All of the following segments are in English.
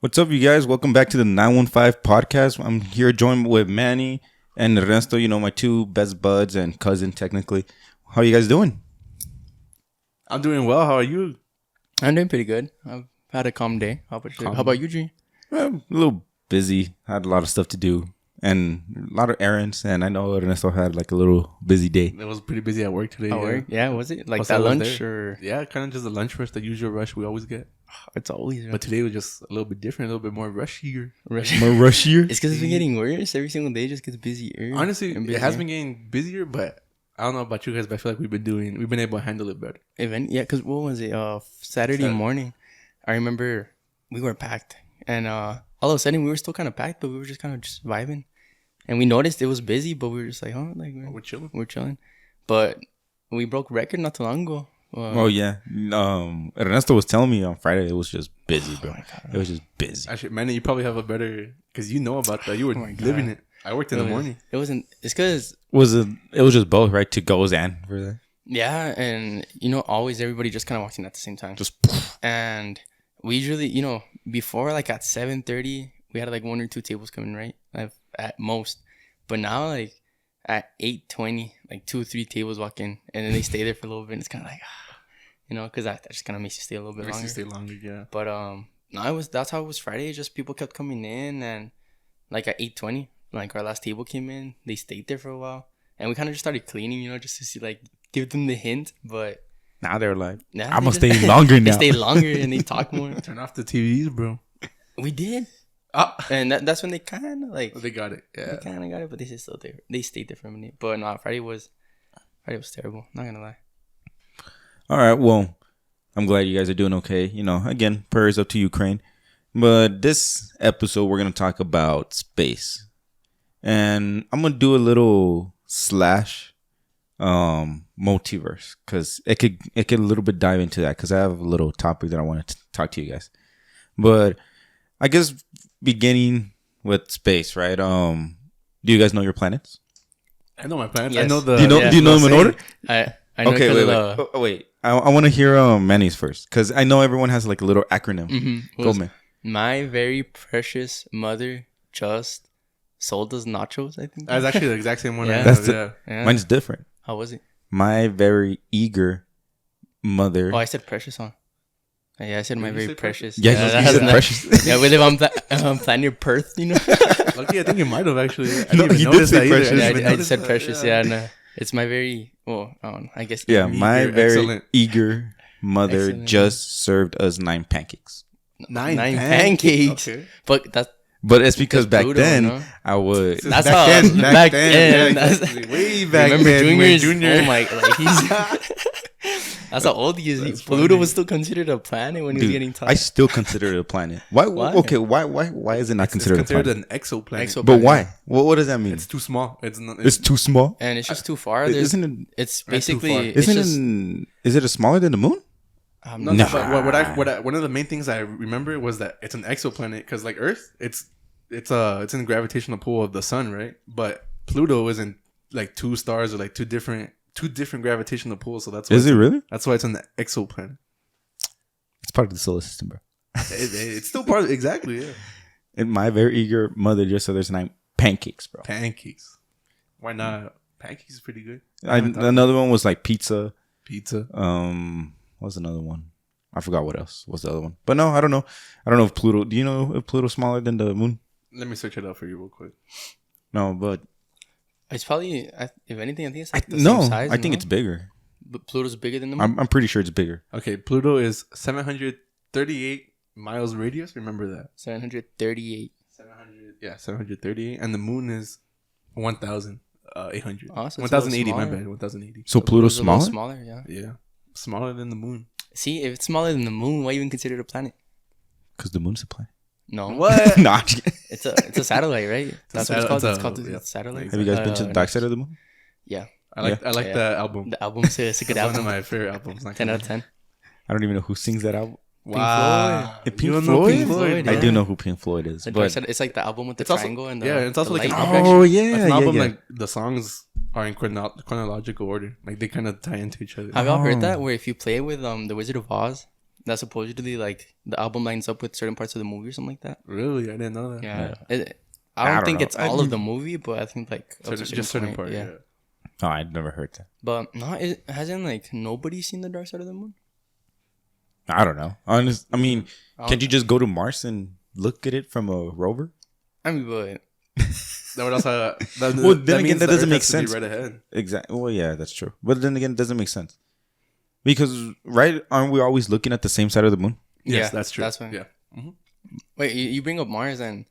What's up, you guys? Welcome back to the 915 podcast. I'm here joined with Manny and Ernesto, my two best buds and cousin, technically. How are you guys doing? I'm doing well. How are you? I'm doing pretty good. I've had a calm day. How about you, G? I'm a little busy. Had a lot of stuff to do and a lot of errands. And I know Ernesto had like a little busy day. It was pretty busy at work today. At work? Yeah, was it? Like Plus, that I was lunch there. or? Yeah, kind of just a lunch rush, the usual rush we always get. It's always But today was just a little bit different, a little bit more rushier. rush. More rushier? It's because it's been getting worse. Every single day just gets busier. Honestly, and it has been getting busier, but I don't know about you guys, but I feel like we've been able to handle it better. Yeah, because what was it? Saturday morning. I remember we were packed. And all of a sudden we were still kind of packed, but we were just kind of just vibing. And we noticed it was busy, but we were just like, oh, like We're chilling. we're chilling. But we broke record not too long ago. Oh, yeah. Ernesto was telling me on Friday it was just busy, bro. my God. It was just busy. Actually, man, you probably have a better, because you know about that. You were my God. living it. I worked in the morning. It wasn't. It's because It was just both, right? To goes and for that. yeah, and always everybody just kind of walks in at the same time. Just And we usually, before like at 7:30, we had like one or two tables coming, right? At most. But now like at 8:20, like 2 or 3 tables walk in, and then they stay there for a little bit. And it's kind of like, because that just kind of makes you stay a little bit Makes longer. you stay longer, yeah. But no, that's how it was Friday. Just people kept coming in, and like at 8:20, like our last table came in, they stayed there for a while, and we kind of just started cleaning, just to see, like, give them the hint. But now they're like, nah, I'm going they to just- stay longer they now. stay longer and they talk more. Turn off the TVs, bro. We did, Ah, and that's when they kind of like they got it. they Yeah. kind of got it, but they still there. They stayed there for a minute. But no, Friday was terrible. Not gonna lie. All right. Well, I'm glad you guys are doing okay. Again, prayers up to Ukraine. But this episode, we're going to talk about space. And I'm going to do a little slash multiverse because it could a little bit dive into that because I have a little topic that I want to talk to you guys. But I guess beginning with space, right? Do you guys know your planets? I know my plans. Yes. I know the. Do you know them in order? I know Okay, wait. I want to hear Manny's first because I know everyone has like a little acronym. Go, man. My very precious mother just sold us nachos. I think That's actually the exact same one. Yeah. I That's have, Yeah. Mine's different. How was it? My very eager mother. Oh, I said precious on. Yeah, I said my you very say precious. Yeah, that you has said not- precious. Yeah, we live on planet Perth, Lucky, I think you might have actually. I No, didn't even he did notice say that either. precious. Yeah, didn't even I notice said that. precious. Yeah, no, it's my very. Well, I guess. Yeah, my Eager, very excellent. eager mother Excellent. just served us 9 pancakes. Nine pancakes. Okay. But that's But it's because back Pluto, then no? I would. That's back how then, back yeah, then. That's, exactly. Way back remember then, when juniors? Junior. Oh my! Like he's. That's how old he is. That's Pluto funny. was still considered a planet when he was Dude, getting taught. I still consider it a planet. Why? Why? Okay, why is it not It's considered a considered planet? an exoplanet. But why? What does that mean? It's too small. It's not. It's too small. And it's just too far. There's, Isn't it? it's too basically. far. It's just, Is it smaller than the moon? No, Nah. but what I one of the main things I remember was that it's an exoplanet because like Earth, it's in the gravitational pull of the sun, right? But Pluto is in like 2 stars or like two different gravitational pulls, so that's why Is it really? That's why it's an exoplanet. It's part of the solar system, bro. It's still part of exactly, yeah. And my very eager mother just said there's 9 pancakes, bro. Pancakes. Why not? Pancakes is pretty good. Another one was like pizza. Pizza. What's another one? I forgot what else. What's the other one? But no, I don't know. I don't know if Pluto. Do you know if Pluto's smaller than the moon? Let me search it up for you real quick. No, but it's probably. If anything, I think it's like the no, same size. I think it's bigger. But Pluto's bigger than the moon. I'm pretty sure it's bigger. Okay, Pluto is 738 miles radius. Remember that. 738. 738, and the moon is 1,800. Oh, so it's a little 1,080. My smaller. bad. 1,080. So Pluto's a little smaller? Smaller, yeah. Yeah, smaller than the moon. See, if it's smaller than the moon, why even consider it a planet? Because the moon's a planet. No. What? Nah, I'm just kidding. It's a satellite, right? That's what it's called. It's called yeah. a satellite. Have you guys been to the dark side of the moon? Yeah. I like Yeah. that album. The album's it's a good That's one album. of my favorite albums. 10 out of 10. I don't even know who sings that album. Wow. Pink You don't know Floyd? Pink Floyd? Yeah. I do know who Pink Floyd is, The Dark but Side, it's like the album with the It's also- triangle and the yeah, it's also the like light an reflection. oh yeah, That's an yeah, album yeah. like the songs are in chronological order. Like they kind of tie into each other. Have y'all Oh. heard that? Where if you play it with the Wizard of Oz, that supposedly like the album lines up with certain parts of the movie or something like that. Really, I didn't know that. Yeah, I I don't don't think know. it's all of the movie, but I think like up to a Just certain point, part. Yeah. Oh, I'd never heard that. But no, it hasn't like nobody seen the Dark Side of the Moon. I don't know. I mean, I can't you just go to Mars and look at it from a rover? I mean, but That would also. Well, then again, means that the doesn't Earth make has to be sense. Right ahead. Exactly. Well, yeah, that's true. But then again, it doesn't make sense because aren't we always looking at the same side of the moon? Yes, Yeah, that's true. that's fine. Yeah. wait, you bring up Mars, and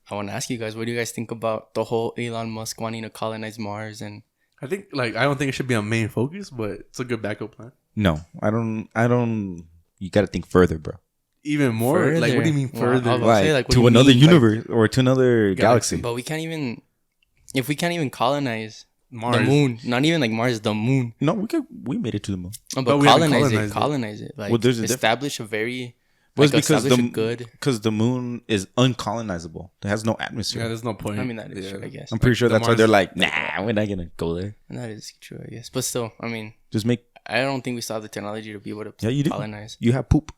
I want to ask you guys, what do you guys think about the whole Elon Musk wanting to colonize Mars? And I think I don't think it should be a main focus, but it's a good backup plan. No, I don't. You got to think further, bro. Even more, like what do you mean Well, further? I was about to say, like, what do to you another mean? Like, universe or to another galaxy. but we can't even, if we can't even colonize Mars. the moon, not even like Mars, the moon. No, we made it to the moon. Oh, But but we haven't colonize colonized it. Like, Well, there's a establish a very, Well, like, it's because establish a good. because the moon is uncolonizable. It has no atmosphere. Yeah, there's no point. I mean, that is Yeah. true, I guess. I'm pretty sure the that's why they're Mars- like, nah, we're not gonna go there. And that is true, I guess. But still, I mean, Just make I don't think we still have the technology to be able to Yeah, you do. colonize. you have poop.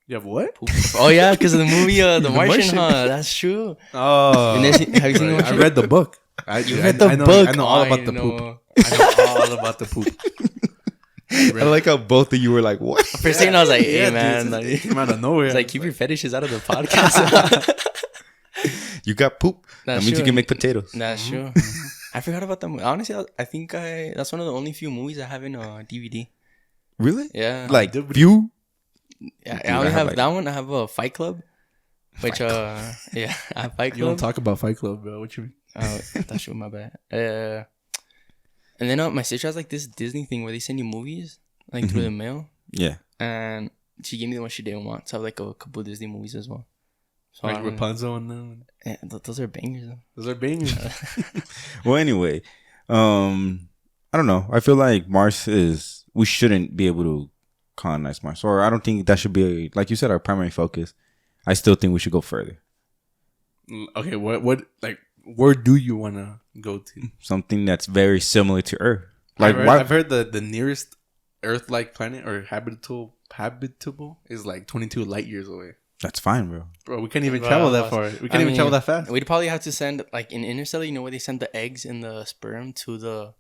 You have what? Oh yeah, because of the movie The Martian, Martian. huh? That's true. Oh, And have you seen The I Martian? read the book. I read the I know, book? I know all I about the know. poop. I know all about the poop. I like how both of you were like, what? For a second, I was like, "Hey, Yeah, man!" dude, Like, it came out of nowhere. it's like keep your fetishes out of the podcast. You got poop. That That's means you true. can make potatoes. That's true. I forgot about them. Honestly, I think that's one of the only few movies I have in a DVD. Really? Yeah, Like Dude, few? yeah. Dude, I only I have, have like- that one. I have a Fight Club, which yeah, I have Fight you don't Club. talk about Fight Club, bro. What you mean? Oh, that's true. My bad. And then my sister has like this Disney thing where they send you movies like through the mail, Yeah. and she gave me the one she didn't want. So I have like a couple of Disney movies as well. So Like I don't- Rapunzel and them. yeah, those are bangers. Though. Those are bangers. Well, anyway, I don't know. I feel like we shouldn't be able to colonize Mars, or I don't think that should be, like you said, our primary focus. I still think we should go further. Okay, what like where do you want to go to? Something that's very similar to Earth. Like I've heard the nearest Earth-like planet or habitable is like 22 light years away. That's fine, bro. Bro, we can't even Bro, travel that far. We can't even travel that fast. We'd probably have to send like in Interstellar. You know where they send the eggs and the sperm to the.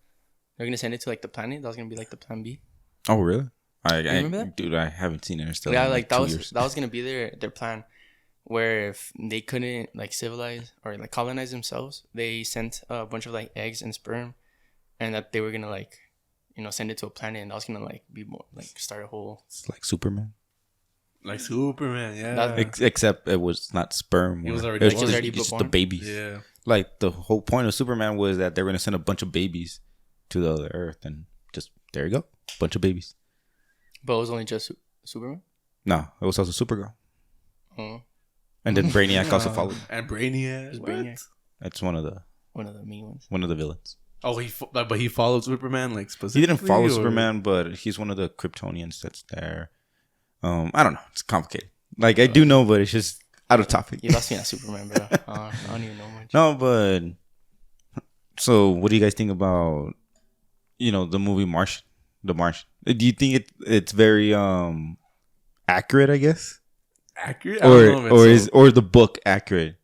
They're gonna send it to like the planet. That was gonna be like the plan B. Oh, really? remember that? Dude, I haven't seen Interstellar. Yeah, in like that 2 was years. that was gonna be their plan, where if they couldn't like civilize or like colonize themselves, they sent a bunch of like eggs and sperm, and that they were gonna like, send it to a planet, and that was gonna like be more like start a whole. It's like Superman. Like Superman, yeah. That- Except it was not sperm. He was or- already it born. just, Already it's just born? the babies. yeah. Like the whole point of Superman was that they were gonna send a bunch of babies to the other Earth, and just there you go, bunch of babies. But it was only just Superman. No, it was also Supergirl, Oh, and then Brainiac also followed. And Brainiac. Just What? Brainiac. That's one of the one of the main ones. villains. Oh, but he followed Superman like specifically. He didn't follow or- Superman, but he's one of the Kryptonians that's there. I don't know. It's complicated. Like I do know, but it's just out of topic. You lost me at Superman, bro. I don't even know much. No, but so what do you guys think about the movie Martian? The Martian. Do you think it's very accurate? I guess, accurate. I don't know if it's or the book accurate?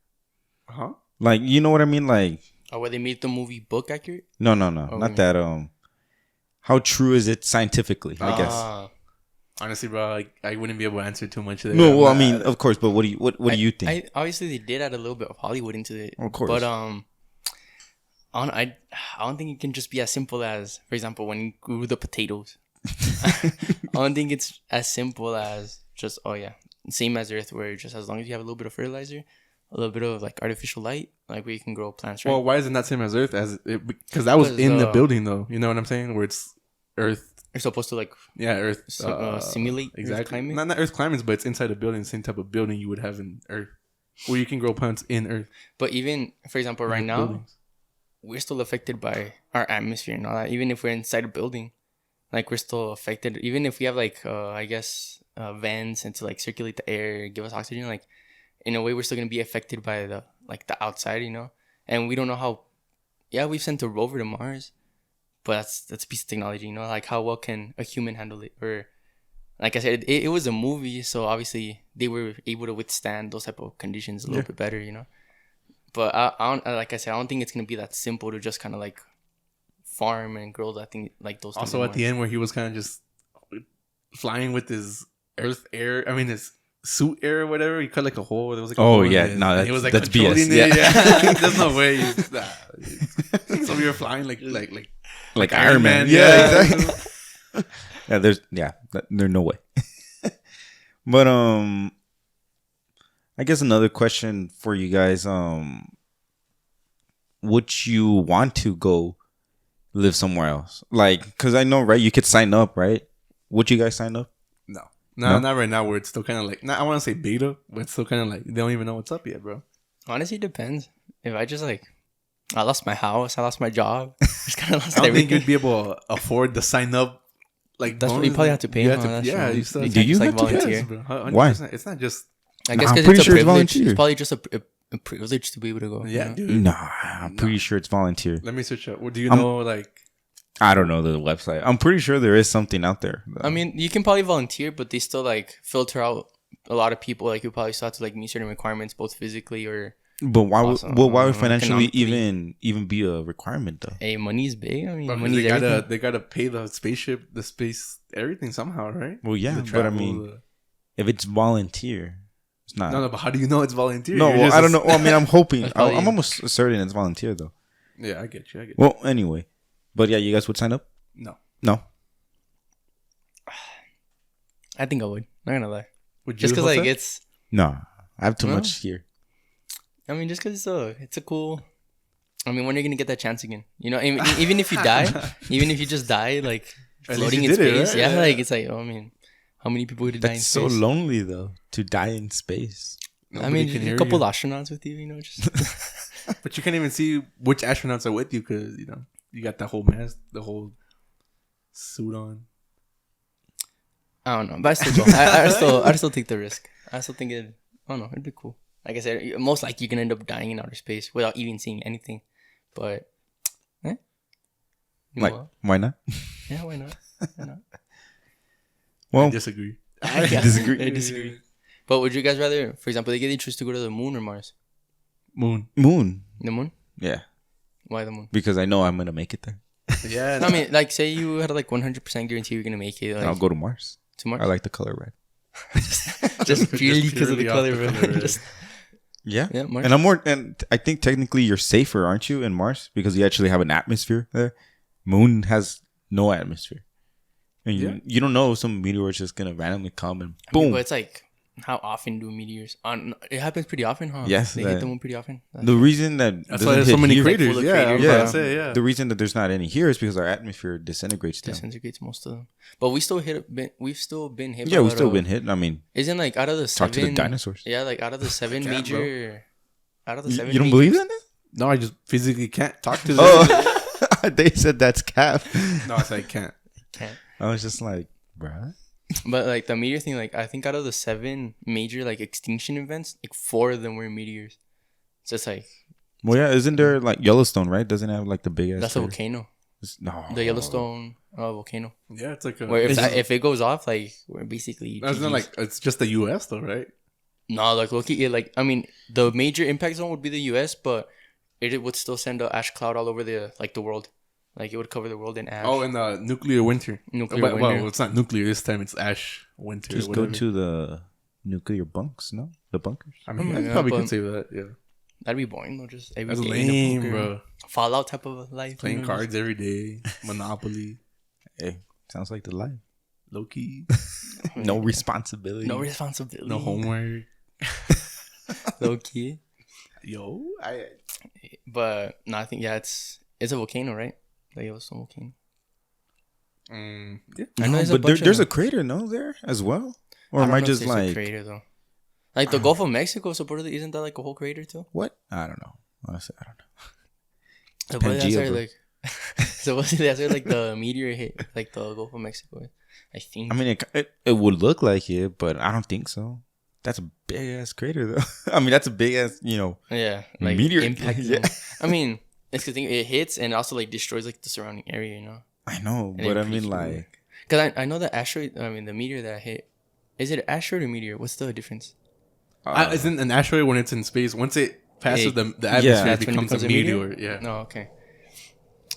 huh? Like you know what I mean? Like Oh, where they made the movie book accurate? no, Oh, not that. How true is it scientifically? I guess. Ah. Honestly, bro, I wouldn't be able to answer too much of that. No, well, I mean, of course, but what do you think? I obviously they did add a little bit of Hollywood into it. Of course. But I don't think it can just be as simple as, for example, when you grew the potatoes. I don't think it's as simple as just same as Earth, where just as long as you have a little bit of fertilizer, a little bit of like artificial light, like where you can grow plants. Right? Well, why isn't that same as Earth? Because that was Because, in the building, though. You know what I'm saying? Where it's Earth. you're supposed to like Yeah, Earth. simulate Earth exactly. climate? Not Earth climates, but it's inside a building, same type of building you would have in Earth, where you can grow plants in Earth. But even, for example, right now, Buildings. we're still affected by our atmosphere and all that. Even if we're inside a building, like we're still affected. Even if we have like, vents and to like circulate the air, give us oxygen, like in a way, we're still gonna be affected by the outside, And we don't know how. Yeah, we've sent a rover to Mars, but that's a piece of technology, Like how well can a human handle it, or like I said, it was a movie, so obviously they were able to withstand those type of conditions a little bit better, you know. But I don't, like I said, I don't think it's gonna be that simple to just kind of like farm and grow. I think like those. Also, at the end where he was kind of just flying with his his suit air or whatever, he cut like a hole. There was like a hole in it, no, and he was like that's controlling BS. it. Yeah. Yeah. There's no way. So we were flying like Iron Man. Yeah, Exactly. There's no way. But I guess another question for you guys, would you want to go live somewhere else? Like, because I know, right, you could sign up, right? Would you guys sign up? No, not right now. Where it's still kind of like, I want to say beta, but it's still kind of like they don't even know what's up yet, bro. Honestly, depends. If I just like, I lost my house, I lost my job, just kind of lost I don't everything. think you'd be able to afford to sign up. Like That's what you probably have to pay. You huh? have to, That's yeah, true. you still You have can't Do you just, like, have to? volunteer. Yes, bro. 100%. Why? It's not just I guess I'm because pretty it's a sure it's privilege. volunteer. It's probably just a privilege to be able to go. yeah, you know? dude. Nah, I'm pretty sure it's volunteer. Let me search up. Do you I'm- know like? I don't know the website. I'm pretty sure there is something out there. I mean, you can probably volunteer, but they still like filter out a lot of people. Like you probably still have to like meet certain requirements, both physically or but why would also, why would financially economically. even be a requirement though? hey, money's big. I mean, Bro, money's everything. they gotta pay the spaceship, the space, everything somehow, right? Well, yeah, The but I travel, mean, if it's volunteer, it's not. no, but how do you know it's volunteer? No, You're well, just I don't know. Well, I mean, I'm hoping. That's probably- I'm almost certain it's volunteer though. Yeah, I get you. Well, anyway, but yeah, you guys would sign up? No. No. I think I would. Not gonna lie. Would you? Just because like Jose? it's. No, I have too No? much here. I mean, just because it's a cool. I mean, when are you gonna get that chance again? You know, even if you die, even if you just die, like At least floating you in did it, space, right? yeah, like it's like, I mean, how many people would die in That's space? so lonely though to die in space. I Nobody mean, can a hear couple you. astronauts with you, you know, just But you can't even see which astronauts are with you because you got that whole mask, the whole suit on. I don't know, but I still go. I still take the risk. I still think it. I don't know, it'd be cool. Like I said, most likely you can end up dying in outer space without even seeing anything. But, Like, well, why not? yeah, why not? Why not? Well, I disagree. I disagree. I disagree. But would you guys rather, for example, they get you choose to go to the moon or Mars? Moon. Moon. The moon? Yeah, Why the moon? because I know I'm gonna make it there. Yeah. I mean, like, say you had like 100% guarantee you're gonna make it. Like, I'll go to Mars. to Mars. I like the color red. just purely because of the purely off color, the bro. color, right? Just, Yeah. yeah, Mars. And I'm more, and I think technically you're safer, aren't you, in Mars because you actually have an atmosphere there. Moon has no atmosphere, and you don't know if some meteor is just gonna randomly come and I mean, boom. but it's like, how often do meteors? It happens pretty often, huh? Yes, they hit that- the moon pretty often. The reason that That's doesn't why there's hit so many here- craters. full of Yeah, craters, I was yeah. about to say, yeah. The reason that there's not any here is because our atmosphere disintegrates them. disintegrates most of them. But we still we've still been hit. Yeah, by we've a still lot been of- hit. I mean, Isn't like out of the talk seven? to the dinosaurs. Yeah, like out of the seven Can't, major. Out of the You, seven. you don't major- believe in it? No, I just physically can't talk to them. Oh, they said that's cap. No, I said I can't. Can't. I was just like, bruh. But like the meteor thing, like I think out of the seven major like extinction events, like 4 of them were meteors. So it's like Well, yeah, isn't there like Yellowstone, right? Doesn't it have like the big ass. that's a crater? volcano. No, The Yellowstone volcano. Yeah, it's like a. Where it's if it goes off, like we're basically. That's not GGs. like it's just the U.S. though, right? No, like Loki. Yeah, like I mean, the major impact zone would be the U.S., but it would still send a ash cloud all over the world. Like it would cover the world in ash. Oh, in the nuclear winter. Nuclear Well, winter. it's not nuclear this time. It's ash winter. just go to the nuclear bunks. No, the bunkers. I mean, Oh, I yeah, probably but- could say that. Yeah, That'd be boring though. Just every that's day in a lame, bunker. bro. Fallout type of life. Playing you know, cards every day, Monopoly, Hey, sounds like the life. low key, No responsibility. No responsibility. no homework. Low key. Yo, But no, I think it's a volcano, right? The Yellowstone volcano. yeah. I know No, there's a but bunch there's of- a crater, no, there as well. Or I am don't I know if just there's a like crater though? Like the Gulf of Mexico, supposedly isn't that like a whole crater too? what? I don't know. Honestly, I don't know. Supposedly that's Pangea, where bro. like supposedly that's where like the meteor hit like the Gulf of Mexico. I think. I mean, it would look like it, but I don't think so. That's a big ass crater, though. I mean, that's a big ass, yeah, like meteor. impact. Yeah. Zone. I mean, it's the thing. It hits and also like destroys like the surrounding area. You know. I know, And but then I mean, pretty like, Because I know the asteroid. I mean, the meteor that hit. Is it an asteroid or meteor? What's the difference? Isn't an asteroid when it's in space? Once it passes the atmosphere, Yeah. it That's when it becomes a becomes a meteor. meteor? Yeah. No, okay.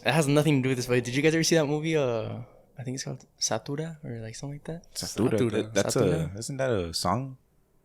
It has nothing to do with this. But did you guys ever see that movie? I think it's called Satura or like something like that. Satura. Satura. That's Satura. isn't that a song?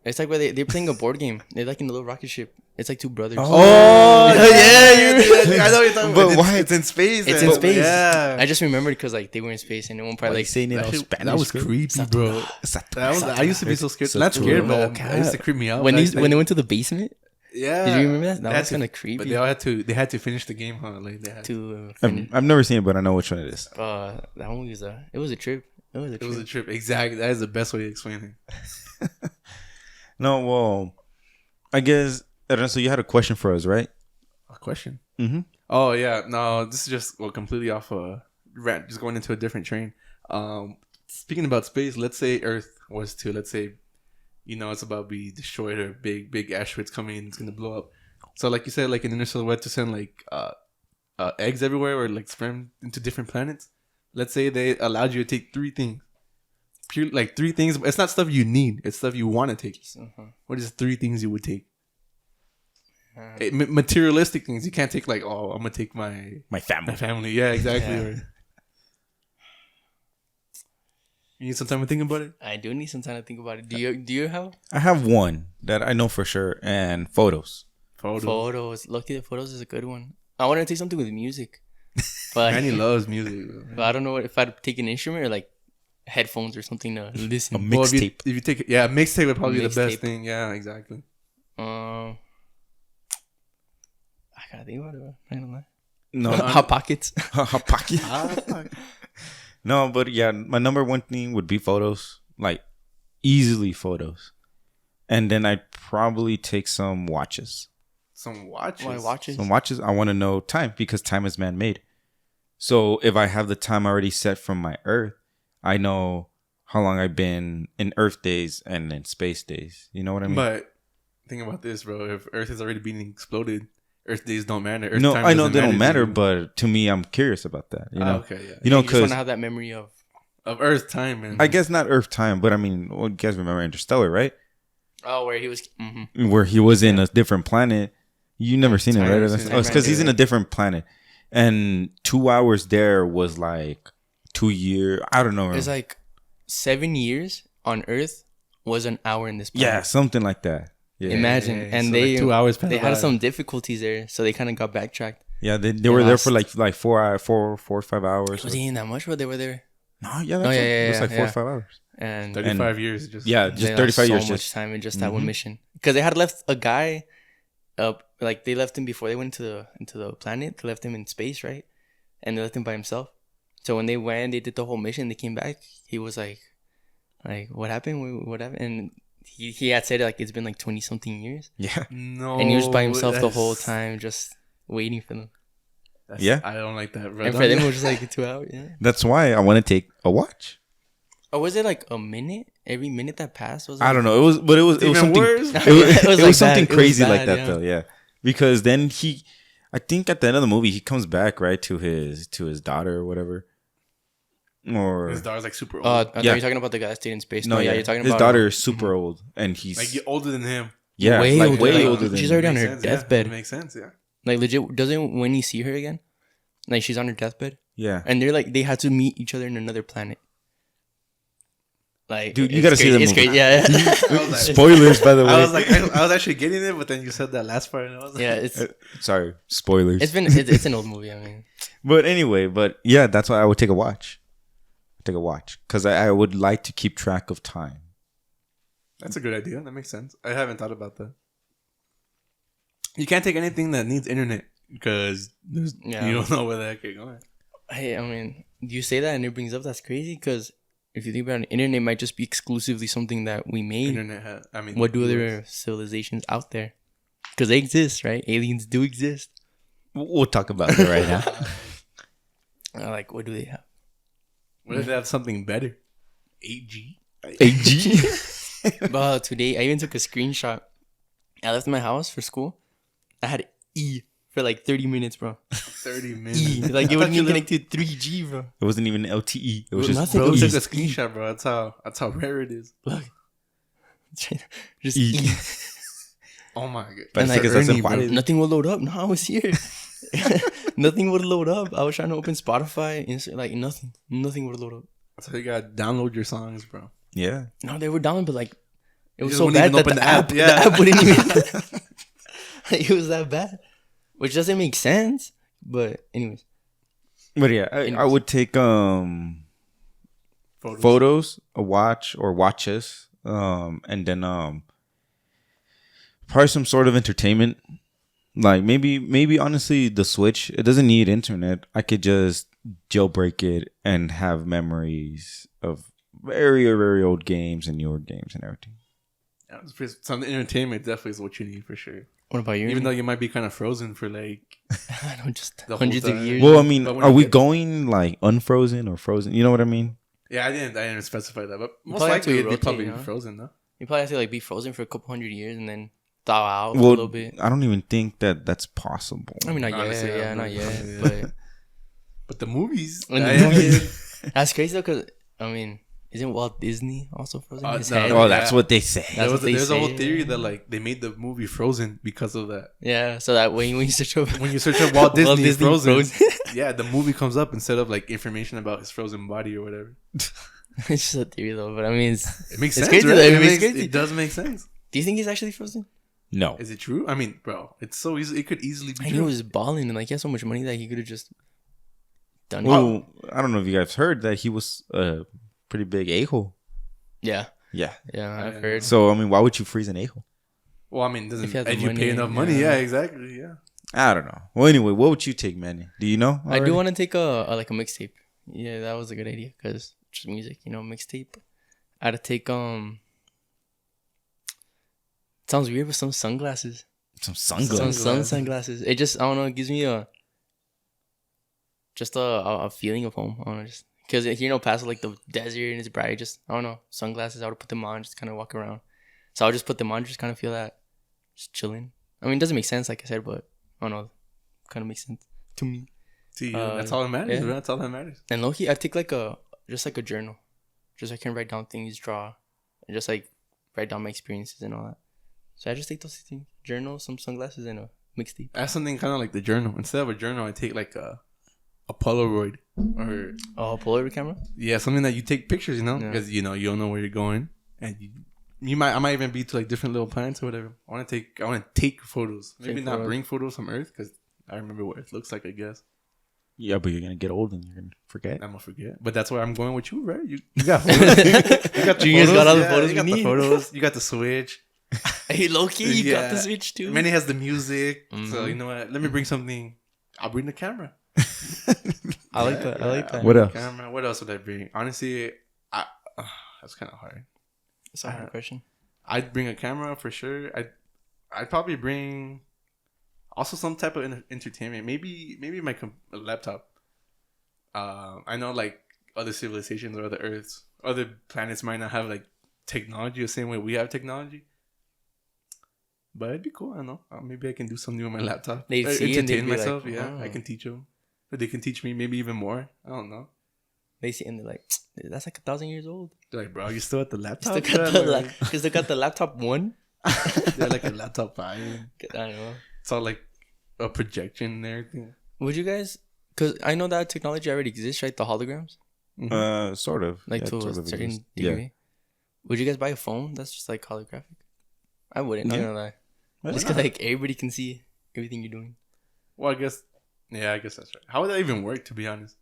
It's like where they're playing a board game. They're like in the little rocket ship. It's like two brothers. Oh, yeah, I know what you're talking But about. why? It's in space. It's and- in space. Yeah. I just remembered because like they were in space and one part like saying it all That, Spanish? that was creepy, bro. That was, I used to be so scared. Not Satura. scared, but that used to creep me out. when back they then. went to the basement. Yeah. Did you remember that? That They was had kind of But creepy. they had to finish the game, huh? Like they had. To I've never seen it, but I know which one it is. that one was it was a trip. It was a It trip. was a trip. Exactly. That is the best way to explain it. No, well, I guess Ernesto, you had a question for us, right? A question. Mm-hmm. Oh yeah, no, this is just completely off rant, just going into a different train. Speaking about space, let's say Earth was to, let's say, it's about to be destroyed or big asteroids coming in, it's gonna blow up. So like you said, like an inner silhouette to send like eggs everywhere or like sperm into different planets. Let's say they allowed you to take three things, pure like three things. But it's not stuff you need; it's stuff you want to take. What is three things you would take? Materialistic things. You can't take like, oh, I'm gonna take my family. family. Yeah, exactly. Yeah. Right. You need some time to think about it. I do need some time to think about it. Do you have I have one that I know for sure, and photos. photos? Lucky the photos is a good one. I want to take something with music, but Manny loves music. Bro. but I don't know if I'd take an instrument or like headphones or something to listen. A Well, if mixtape. you take it, yeah, mixtape would probably be the best Mixtape. thing. Yeah, exactly. I gotta think about it. Bro. I'm not gonna lie. No, Hot pockets. Hot pocket. No, but yeah, my number one thing would be photos, like easily photos, and then I'd probably take some watches. Some watches. Why watches? Some watches. I want to know time because time is man-made. So if I have the time already set from my Earth, I know how long I've been in Earth days and in space days. You know what I mean? But think about this, bro. If Earth is already being exploded, Earth days don't matter. Earth no, time I know doesn't they don't to matter, you. but to me, I'm curious about that. You know, okay, yeah. you know, You just want because to have that memory of. Earth time, man. I guess not Earth time, but I mean, well, you guys remember Interstellar, right? Oh, where he was. Mm-hmm. Where he was in a different planet. You never seen it, Time right? machine. Oh, it's because he's in a different planet, and 2 hours there was like 2 years. I don't know. It's like 7 years on Earth was an hour in this Yeah, planet. something like that. Yeah, Imagine. Yeah, And so they like 2 hours passed they had by. some difficulties there, so they kind of got backtracked. yeah. They were there for lost- like 4 hours, 4 or 5 hours. Was it even that much? But they were there, No, yeah, Oh, that's yeah, it was like 4 or yeah. 5 hours. and 35 years. Just Yeah, they just lost 35 so years. much Just time in just that one mission because they had left a guy up. Like they left him before they went into the planet. They left him in space, right? And they left him by himself. So when they went, they did the whole mission. They came back. He was like what happened? What happened? And he had said like it's been like 20 something years, yeah, no. and he was by himself the that's- whole time, just waiting for them. Yeah. I don't like that, bro. And for them, it was just like 2 hours. Yeah. that's why I want to take a watch. Or was it like a minute? Every minute that passed was. I don't know. It was Even something. worse. It was, It was it like was something that. It was crazy like bad, that yeah. though. Yeah, because then I think at the end of the movie, he comes back right to his daughter or whatever. Or His daughter's like super old. I thought Yeah. you're talking about the guy that stayed in space. no, yeah, you're talking his about daughter is super old, and he's like older than him. yeah, way like older, way like, older than she's him. already on Makes her sense, yeah. deathbed. It makes sense, yeah. Like legit, doesn't when you see her again, like she's on her deathbed, Yeah, and they're like they had to meet each other in another planet. Like, Dude, you it's gotta see crazy. the It's movie. crazy. Yeah, I was like- spoilers by the way. I was like, I was actually getting it, but then you said that last part, and I was like, yeah. It's Sorry, spoilers. it's an old movie. I mean, But anyway, yeah, that's why I would take a watch. Take a watch because I would like to keep track of time. that's a good idea. That makes sense. I haven't thought about that. You can't take anything that needs internet because you don't know where the heck you're going. hey, I mean, you say that and it brings up that's crazy because if you think about it, internet might just be exclusively something that we made. Internet has, I mean, What do other civilizations out there? Because they exist, right? Aliens do exist. We'll talk about it right now. Like, what do they have? What if they have something better? 8G. AG. But today, I even took a screenshot. I left my house for school. I had E for like 30 minutes, bro. 30 minutes. Like it I wouldn't thought you even lived- connect to 3G, bro. It wasn't even LTE. It was just nothing. Bro, It took was a just screenshot, bro. That's how rare it is. Look. Just E. E. Oh my god. And like, that's Ernie, in bro. Juarez. Nothing would load up. No, I was here. Nothing would load up. I was trying to open Spotify. Like nothing. Nothing would load up. That's how you gotta download your songs, bro. Yeah. No, they were down, but like it was just so wouldn't bad even that open the the app, app, yeah. the app wouldn't even. It was that bad, which doesn't make sense. But anyways, But yeah, I would take photos, a watch or watches, and then probably some sort of entertainment. Like maybe honestly the Switch, it doesn't need internet. I could just jailbreak it and have memories of very very old games and newer games and everything. Yeah, some entertainment definitely is what you need for sure. what about you? Even though you might be kind of frozen for like I know, just the whole hundreds of time. years. Well, I mean, But when are you we get- going like unfrozen or frozen? You know what I mean? yeah, I didn't specify that, but most probably have to likely it'd be rotate, probably you know? frozen though. You probably have to like be frozen for a couple hundred years and then thaw out for a Well, little bit. I don't even think that that's possible. I mean, not Honestly, yet. Yeah, I'm not not- yet. yeah. But But the movies, In the I- movies. that's crazy though, because I mean, isn't Walt Disney also frozen? His no. head? Oh, Yeah. that's what they say. That's what they there's a whole say. theory that like they made the movie Frozen because of that. Yeah, so that when you search up When you search up Walt Disney, Disney Frozen, Frozen. yeah, the movie comes up instead of like information about his frozen body or whatever. it's just a theory though, but I mean, It makes It's sense. crazy Right? though, it It, makes makes, crazy. it does make sense. do you think he's actually frozen? No. Is it true? I mean, bro, it's so easy. It could easily be And he true. was balling and like he had so much money that he could have just done it. Well, I don't know if you guys heard that he was a pretty big a-hole. Yeah, Yeah. yeah, I've Yeah. heard. So, I mean, why would you freeze an a-hole? Well, I mean, If doesn't you have the and you money, pay enough money? yeah. Yeah, exactly. Yeah. I don't know. Well, anyway, what would you take, Manny? Do you know? I do want to take a like a mixtape. Yeah, that was a good idea because just music, mixtape. I'd take sounds weird, but some sunglasses. some Some sunglasses. sunglasses. It just I don't know. It gives me a feeling of home. I don't know, just because past like the desert and it's bright. Just I don't know. Sunglasses. I would put them on, just kind of walk around. So I'll just put them on, just kind of feel that, just chilling. I mean, it doesn't make sense, like I said, but I don't know. Kind of makes sense to me. See, that's all that matters. yeah. Bro. That's all that matters. And low-key, I take like a journal, just so I can write down things, draw, and just like write down my experiences and all that. So I just take those things: journal, some sunglasses, and a mixtape. That's something kind of like the journal. Instead of a journal, I take like a Polaroid or Oh, Polaroid camera. yeah, something that you take pictures. Yeah. Because you don't know where you're going, and I might even be to like different little planets or whatever. I want to take photos. Maybe Take not photos. bring photos from Earth because I remember what Earth looks like. I guess Yeah, but you're going to get old and you're going to forget. I'm gonna forget. But that's why I'm going with you, right? You got photos. You got the You guys got all the photos You got we the need. photos. You got the Switch. Hey, low-key, you got the Yeah. Switch too. Manny has the music. So Mhm. you know what? Let me bring something. I'll bring the camera. I like that. I like that. What else? Camera. What else would I bring? Honestly, that's kind of hard. That's a hard question. I'd bring a camera for sure. I'd probably bring also some type of entertainment. Maybe my a laptop. I know like other civilizations or other planets might not have like technology the same way we have technology. But it'd be cool. I don't know. Maybe I can do something with my laptop. They'd see it and they'd entertain be like, myself. Yeah, "Oh." I can teach them. Or they can teach me maybe even more. I don't know. They see and they're like, "That's like 1,000 years old." They're like, bro, you still at the You laptop? still got Yeah, the like- you still got the laptop one. They're like a laptop 5. I don't know. It's all like a projection and everything. Would you guys? Because I know that technology already exists, right? The holograms, Sort of. like Yeah, to sort a of certain exists. degree. Would you guys buy a phone that's just like holographic? I wouldn't. No. You know that. Why Just not? because like everybody can see everything you're doing. Well, I guess that's right. How would that even work, to be honest?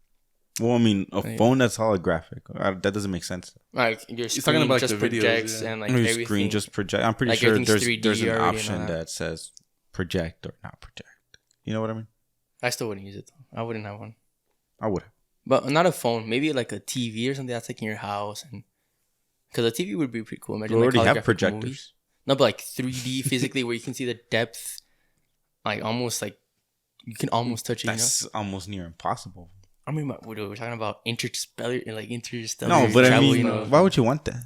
Well, I mean, a Yeah. phone that's holographic. That doesn't make sense. Like your talking screen about, like, just the videos, projects yeah. and like Your everything. screen just project. I'm pretty Like, sure everything's 3D there's an already and option all that. that says project or not project. You know what I mean? I still wouldn't use it though. I wouldn't have one. I would. But not a phone. Maybe like a TV or something that's like in your house, and because a TV would be pretty cool. We Imagine already like have holographic projectors. movies. No, but like 3D physically, where you can see the depth, like almost like you can almost touch it. That's almost near impossible. I mean, we're talking about interstellar. No, but I travel, mean, why would you want that?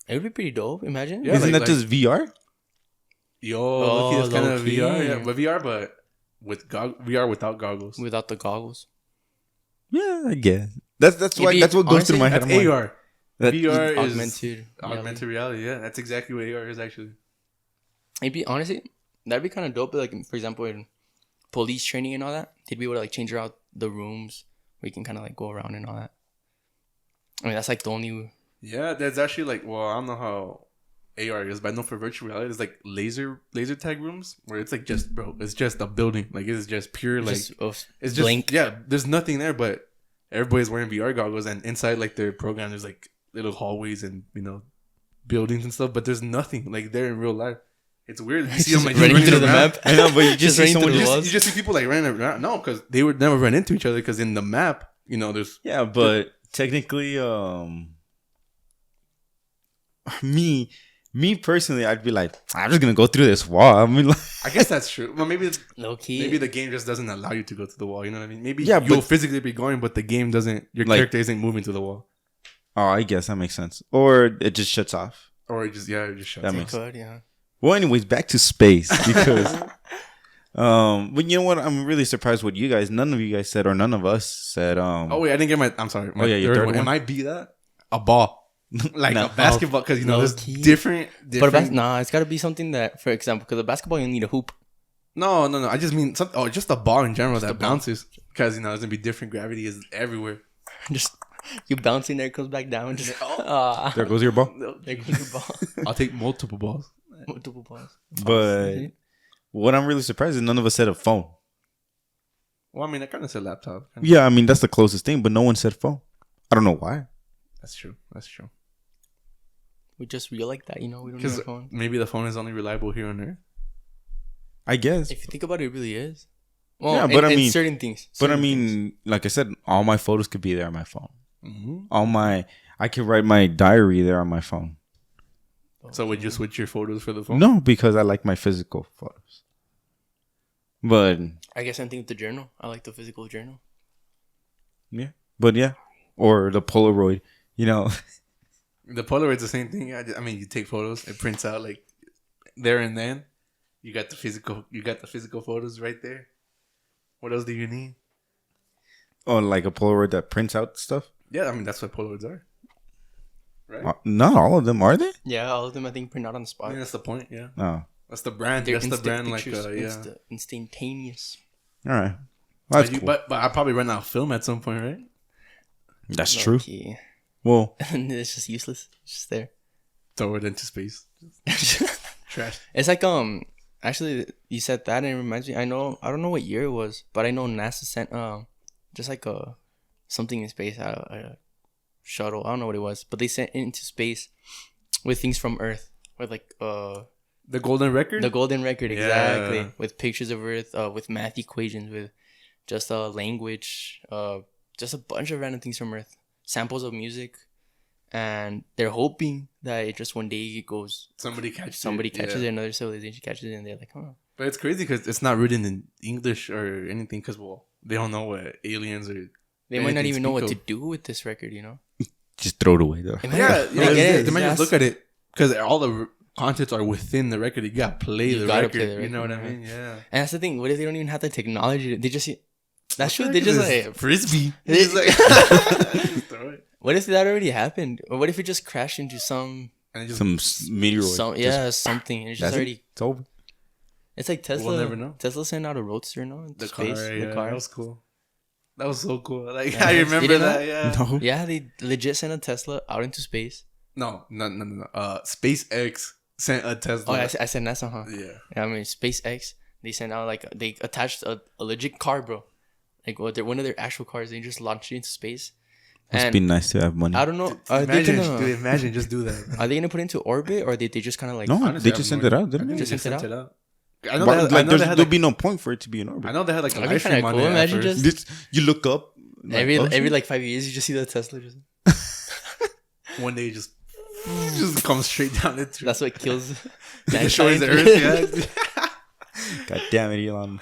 it would be pretty dope. Imagine. Yeah, Isn't like- that just VR? Yo, look, that's kind of low-key. VR. Yeah, but VR, but with VR without goggles. without the goggles. Yeah, I guess that's why Maybe, that's what goes through my head. That's I'm like, AR. that- VR is Augmented reality. Yeah, that's exactly what AR is actually. Maybe honestly, that'd be kind of dope. Like for example, in police training and all that, they'd be able to like change out the rooms where you can kind of like go around and all that. I mean, that's like the only. Yeah, that's actually like, well, I don't know how AR is, but I know for virtual reality, it's like laser tag rooms where it's like just, bro, it's just a building. Like it's just pure, like it's just blink. yeah. There's nothing there, but everybody's wearing VR goggles, and inside like their program, there's like little hallways and buildings and stuff, but there's nothing like there in real life. It's weird. You see them like running through the around. map. I know, but you just see running someone through the just walls. You just see people like running around. No, because they would never run into each other. Because in the map, there's yeah, but technically, me personally, I'd be like, I'm just gonna go through this wall. I mean, like, I guess that's true. Well, maybe Low key. maybe the game just doesn't allow you to go to the wall. You know what I mean? Maybe Yeah, you'll but- physically be going, but the game doesn't. Your Like- character isn't moving to the wall, oh, I guess that makes sense. Or it just shuts off. or it just shuts. That off. makes Could, yeah. Well, anyways, back to space because, but you know what? I'm really surprised what none of you guys said, or none of us said. Oh wait, I didn't get my. I'm sorry. My Oh, yeah, your third It one? might be that a ball, like No. a basketball, because Low there's key. different. But nah, it's got to be something that, for example, because a basketball you need a hoop. No. I just mean something. Oh, just a ball in general that a ball. bounces, because there's gonna be different. Gravity is everywhere. Just you bouncing there, it goes back down. Just There goes your ball. there goes your ball. I'll take multiple balls. Multiple balls. But what I'm really surprised is none of us said a phone. Well, I mean, I kind of said laptop. Yeah, I mean that's the closest thing, but no one said phone. I don't know why. That's true. We just real like that, we don't need Because a phone. maybe the phone is only reliable here on Earth. I guess. If you think about it, it really is. Well, Yeah, but I in mean- certain things. But I certain things. mean, like I said, all my photos could be there on my phone. Mm-hmm. I could write my diary there on my phone. So would you switch your photos for the phone? No, because I like my physical photos. But I guess same thing with the journal. I like the physical journal. yeah, or the Polaroid. The Polaroid's the same thing. I mean, you take photos, it prints out like there and then. You got the physical photos right there. What else do you need? or like a Polaroid that prints out stuff. Yeah, I mean that's what Polaroids are. Right? Not all of them, are they? Yeah, all of them I think print out on the I spot. mean, that's the point. Yeah, Oh, that's the brand. They're That's the instant brand. Like pictures, yeah. instantaneous. all right. Well, that's But, cool. but I probably run out of film at some point, right? That's true. Okay. Well, And it's just useless. It's just there. Throw it into space. Trash. It's like actually you said that and it reminds me. I don't know what year it was, but I know NASA sent just like a something in space, a shuttle. I don't know what it was, but they sent it into space with things from Earth, with like The golden record. the golden record, Yeah. exactly, with pictures of Earth, with math equations, with just language, just a bunch of random things from Earth, samples of music, and they're hoping that it just one day it goes. Somebody catches Catches it, another civilization catches it, and they're like, "Oh, But it's crazy because it's not written in English or anything. Because they don't know what aliens are. they might not Anything even know what to speak do with this record." just throw it away though. They might Yeah, not- yeah. get They might just That's- look at it because all the contents are within the record. You gotta play You the gotta record. play the You know what I record, mean? Yeah. And that's the thing. What if they don't even have the technology? They just that's true. What They the just heck is like this? frisbee. They- Just like throw it. what if that already happened? Or what if it just crashed into some And it just Some meteoroid. something? It's just That's it? already. It's over. It's like Tesla. We'll never know. Tesla sent out a roadster, no? Into the space. car. The Yeah, car. that was cool. That was so cool. Like Yeah. I You remember didn't that. Yeah. No. Yeah, they legit sent a Tesla out into space. No. SpaceX sent a Tesla. Oh, I said NASA, huh? Yeah. Yeah, I mean SpaceX. They sent out they attached a legit car, bro. Like one of their actual cars. They just launched it into space. Must And be nice to have money. I don't know. Are they Imagine, gonna imagine, just do that. are they gonna put it into orbit or did they just kind of like? No, Honestly, they I just have sent no it out, idea. didn't I they? think Just they sent sent it it out. I know But, they had, like, I know they had there'll like, be no point for it to be in orbit. I know they had like an That'd be ice cream kinda on cool. it. Imagine Imagine just- You look up like, every oh, every shit. like 5 years, you just see the Tesla. Just one day it just comes straight down into that's what kills. it destroys the earth. Yeah. God damn it, Elon.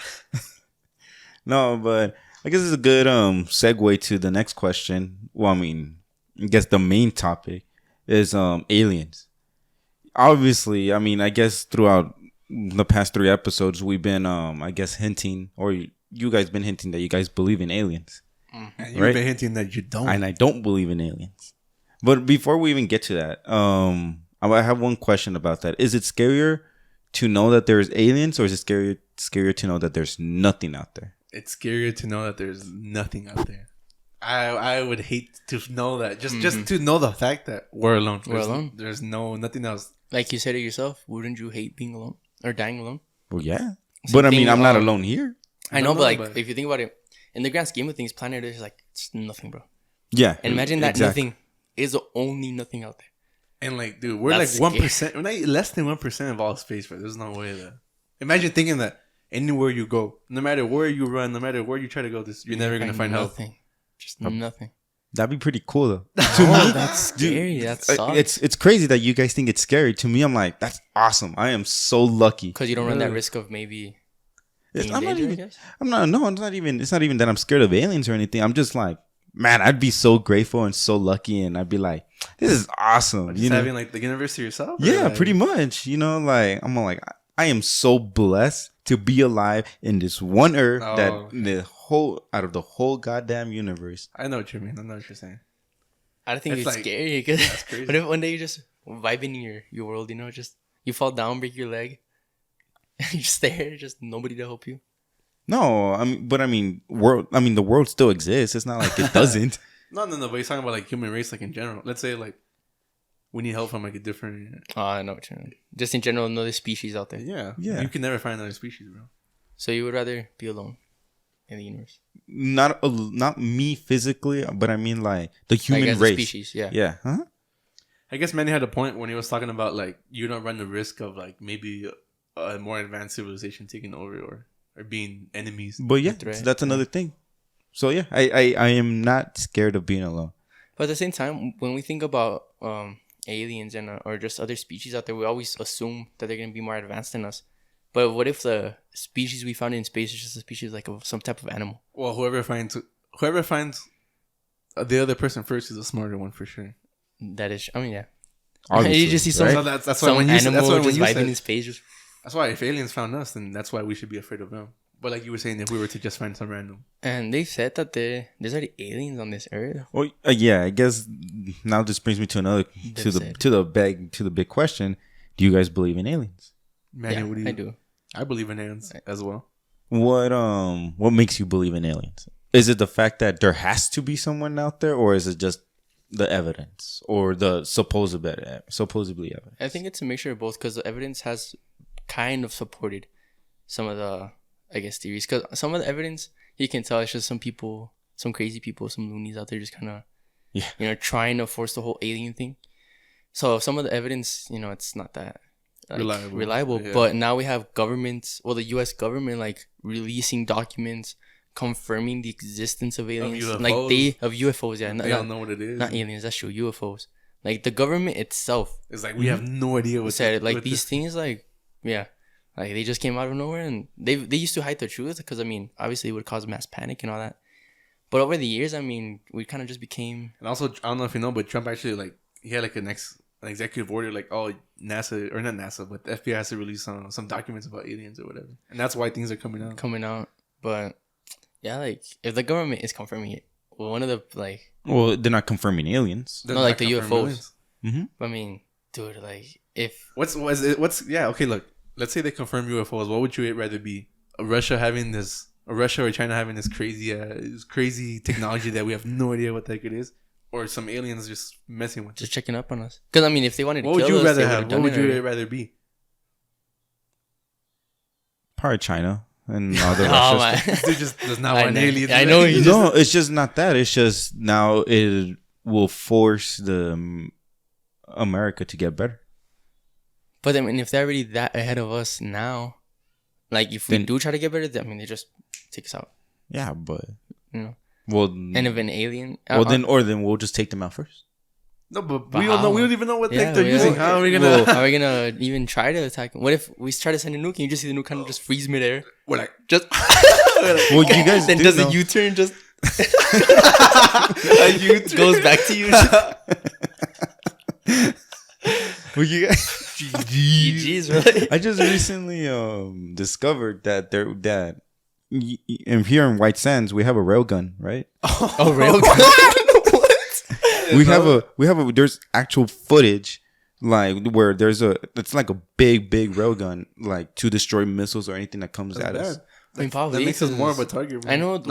No, but I guess it's a good segue to the next question. Well, I mean, I guess the main topic is aliens. Obviously, I mean, I guess throughout the past 3 episodes, we've been, I guess, hinting, or you guys been hinting that you guys believe in aliens. And you've Right. been hinting that you don't. And I don't believe in aliens. But before we even get to that, I have one question about that. Is it scarier to know that there's aliens, or is it scarier to know that there's nothing out there? It's scarier to know that there's nothing out there. I would hate to know that. Just to know the fact that we're alone. Alone. There's nothing else. Like you said it yourself, wouldn't you hate being alone or dying alone? Well, yeah. Same But I mean, thing, I'm not alone here. I know, but like but- if you think about it, in the grand scheme of things, planet Earth is like it's nothing, bro. Yeah. And imagine that Exactly. nothing is the only nothing out there. And like, dude, we're That's like 1%. We're not less than 1% of all space, bro. There's no way that. Imagine thinking that anywhere you go, no matter where you run, no matter where you try to go, you're never gonna find help. nothing. Just nothing. That'd be pretty cool, though. Oh, that's scary. That sucks. It's crazy that you guys think it's scary. To me, I'm like, that's awesome. I am so lucky. Because you don't run that risk of maybe being in I'm not danger, I even. guess. I'm not. No, it's not even. It's not even that I'm scared of aliens or anything. I'm just like, man, I'd be so grateful and so lucky, and I'd be like, this is awesome. Just You know? having like the universe to yourself. or, Yeah, like- pretty much. You know, like I'm like, I am so blessed to be alive in this one Earth Oh, that okay. the whole out of the whole goddamn universe. I know what you mean. I know what you're saying. I think It's it's like- scary because that's crazy. what if one day you're just vibing in your world, you know, just you fall down, break your leg, and you just there, just nobody to help you. No, I mean, the world still exists. It's not like it doesn't. No. But he's talking about like human race, like in general. Let's say like we need help from like a different. Oh, I know what you mean. Just in general, another species out there. Yeah. Yeah. You can never find another species, bro. So you would rather be alone in the universe? Not me physically, but I mean like the I human guess race. the species, yeah. Yeah. Huh? I guess Manny had a point when he was talking about like you don't run the risk of like maybe a more advanced civilization taking over or being enemies. But yeah, Right. that's another thing. So yeah, I am not scared of being alone. But at the same time, when we think about aliens and or just other species out there, we always assume that they're gonna be more advanced than us. But what if the species we found in space is just a species like of some type of animal? Well, whoever finds the other person first is a smarter one for sure. That is, I mean, yeah. Obviously, you just see some, right? So that's why some when you animal that's why when just you vibing said, in space. Just that's why if aliens found us, then that's why we should be afraid of them. But like you were saying, if we were to just find some random, and they said that there's already aliens on this earth. Well, yeah, I guess now this brings me to another to the big question: do you guys believe in aliens? man, Yeah, what do you? I do. I believe in aliens as well. What makes you believe in aliens? Is it the fact that there has to be someone out there, or is it just the evidence or the supposedly evidence? I think it's a mixture of both because the evidence has kind of supported some of the, I guess, theories. Because some of the evidence, you can tell it's just some people, some crazy people, some loonies out there just kind of, Yeah. trying to force the whole alien thing. So some of the evidence, it's not that reliable. Yeah. But now we have governments, the U.S. government, like releasing documents confirming the existence of aliens, UFOs. of UFOs. Yeah, They don't know what it is. not aliens. That's true. UFOs. Like the government itself It's like we have no idea what said what these this- things like they just came out of nowhere, and they used to hide the truth because obviously it would cause mass panic and all that. But over the years, we kind of just became And also, I don't know if you know, but Trump actually he had like an executive order, like NASA or not NASA, but the FBI has to release some documents about aliens or whatever, and that's why things are coming out. coming out. But yeah, like if the government is confirming it, one of the Well, they're not confirming aliens. They're No, not like the confirming UFOs. aliens. Dude, like if What's yeah, okay, look, let's say they confirm UFOs. What would you rather be? Russia or China having this crazy technology that we have no idea what the heck it is, or some aliens just messing with just checking up on us, because if they wanted to What would kill you us, rather they have? would've What done would it you already. rather be? Probably China and all the Oh Russia my! stuff. They just does not I want know- aliens. I know you No, it's just not that. It's just now it will force the America to get better. But if they're already that ahead of us now, like if we Then- do try to get better, they just take us out. Yeah, but Well, and if an alien, then we'll just take them out first. No, but But we don't know. how? We don't even know what the Yeah, heck they're we using. don't- How are we gonna? are we gonna even try to attack them? What if we try to send a nuke and you just see the nuke kind of just freeze midair? We're like, Just Well, you guys then do does know. a U-turn just goes back to you. Well, you guys GG's, really? I just recently discovered that and here in White Sands we have a railgun, right? Oh, railgun. What? We have a there's actual footage like where it's like a big railgun like to destroy missiles or anything that comes at us. I mean, probably That makes us more of a target. Bro. I know.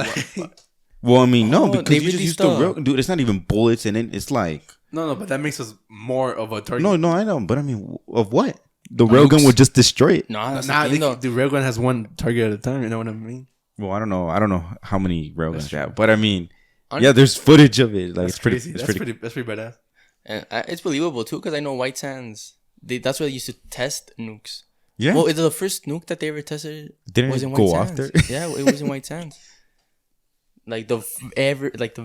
Well, I mean, no, Oh, because they you just released use the a- rail, dude. It's not even bullets in it. It's like No, but that makes us more of a target. no, I know, but I mean, of what? The railgun would just destroy it. No, that's Nah, the thing, though. the railgun has one target at a time. You know what I mean? Well, I don't know how many railguns they have, but I mean, Hon- yeah, there's footage of it. Like That's it's pretty, crazy. it's That's pretty. pretty. That's pretty badass. And it's believable too, because I know White Sands. That's where they used to test nukes. Yeah, Well, the first nuke that they ever tested didn't was it in go White off Sands. there? Yeah, it was in White Sands. Like the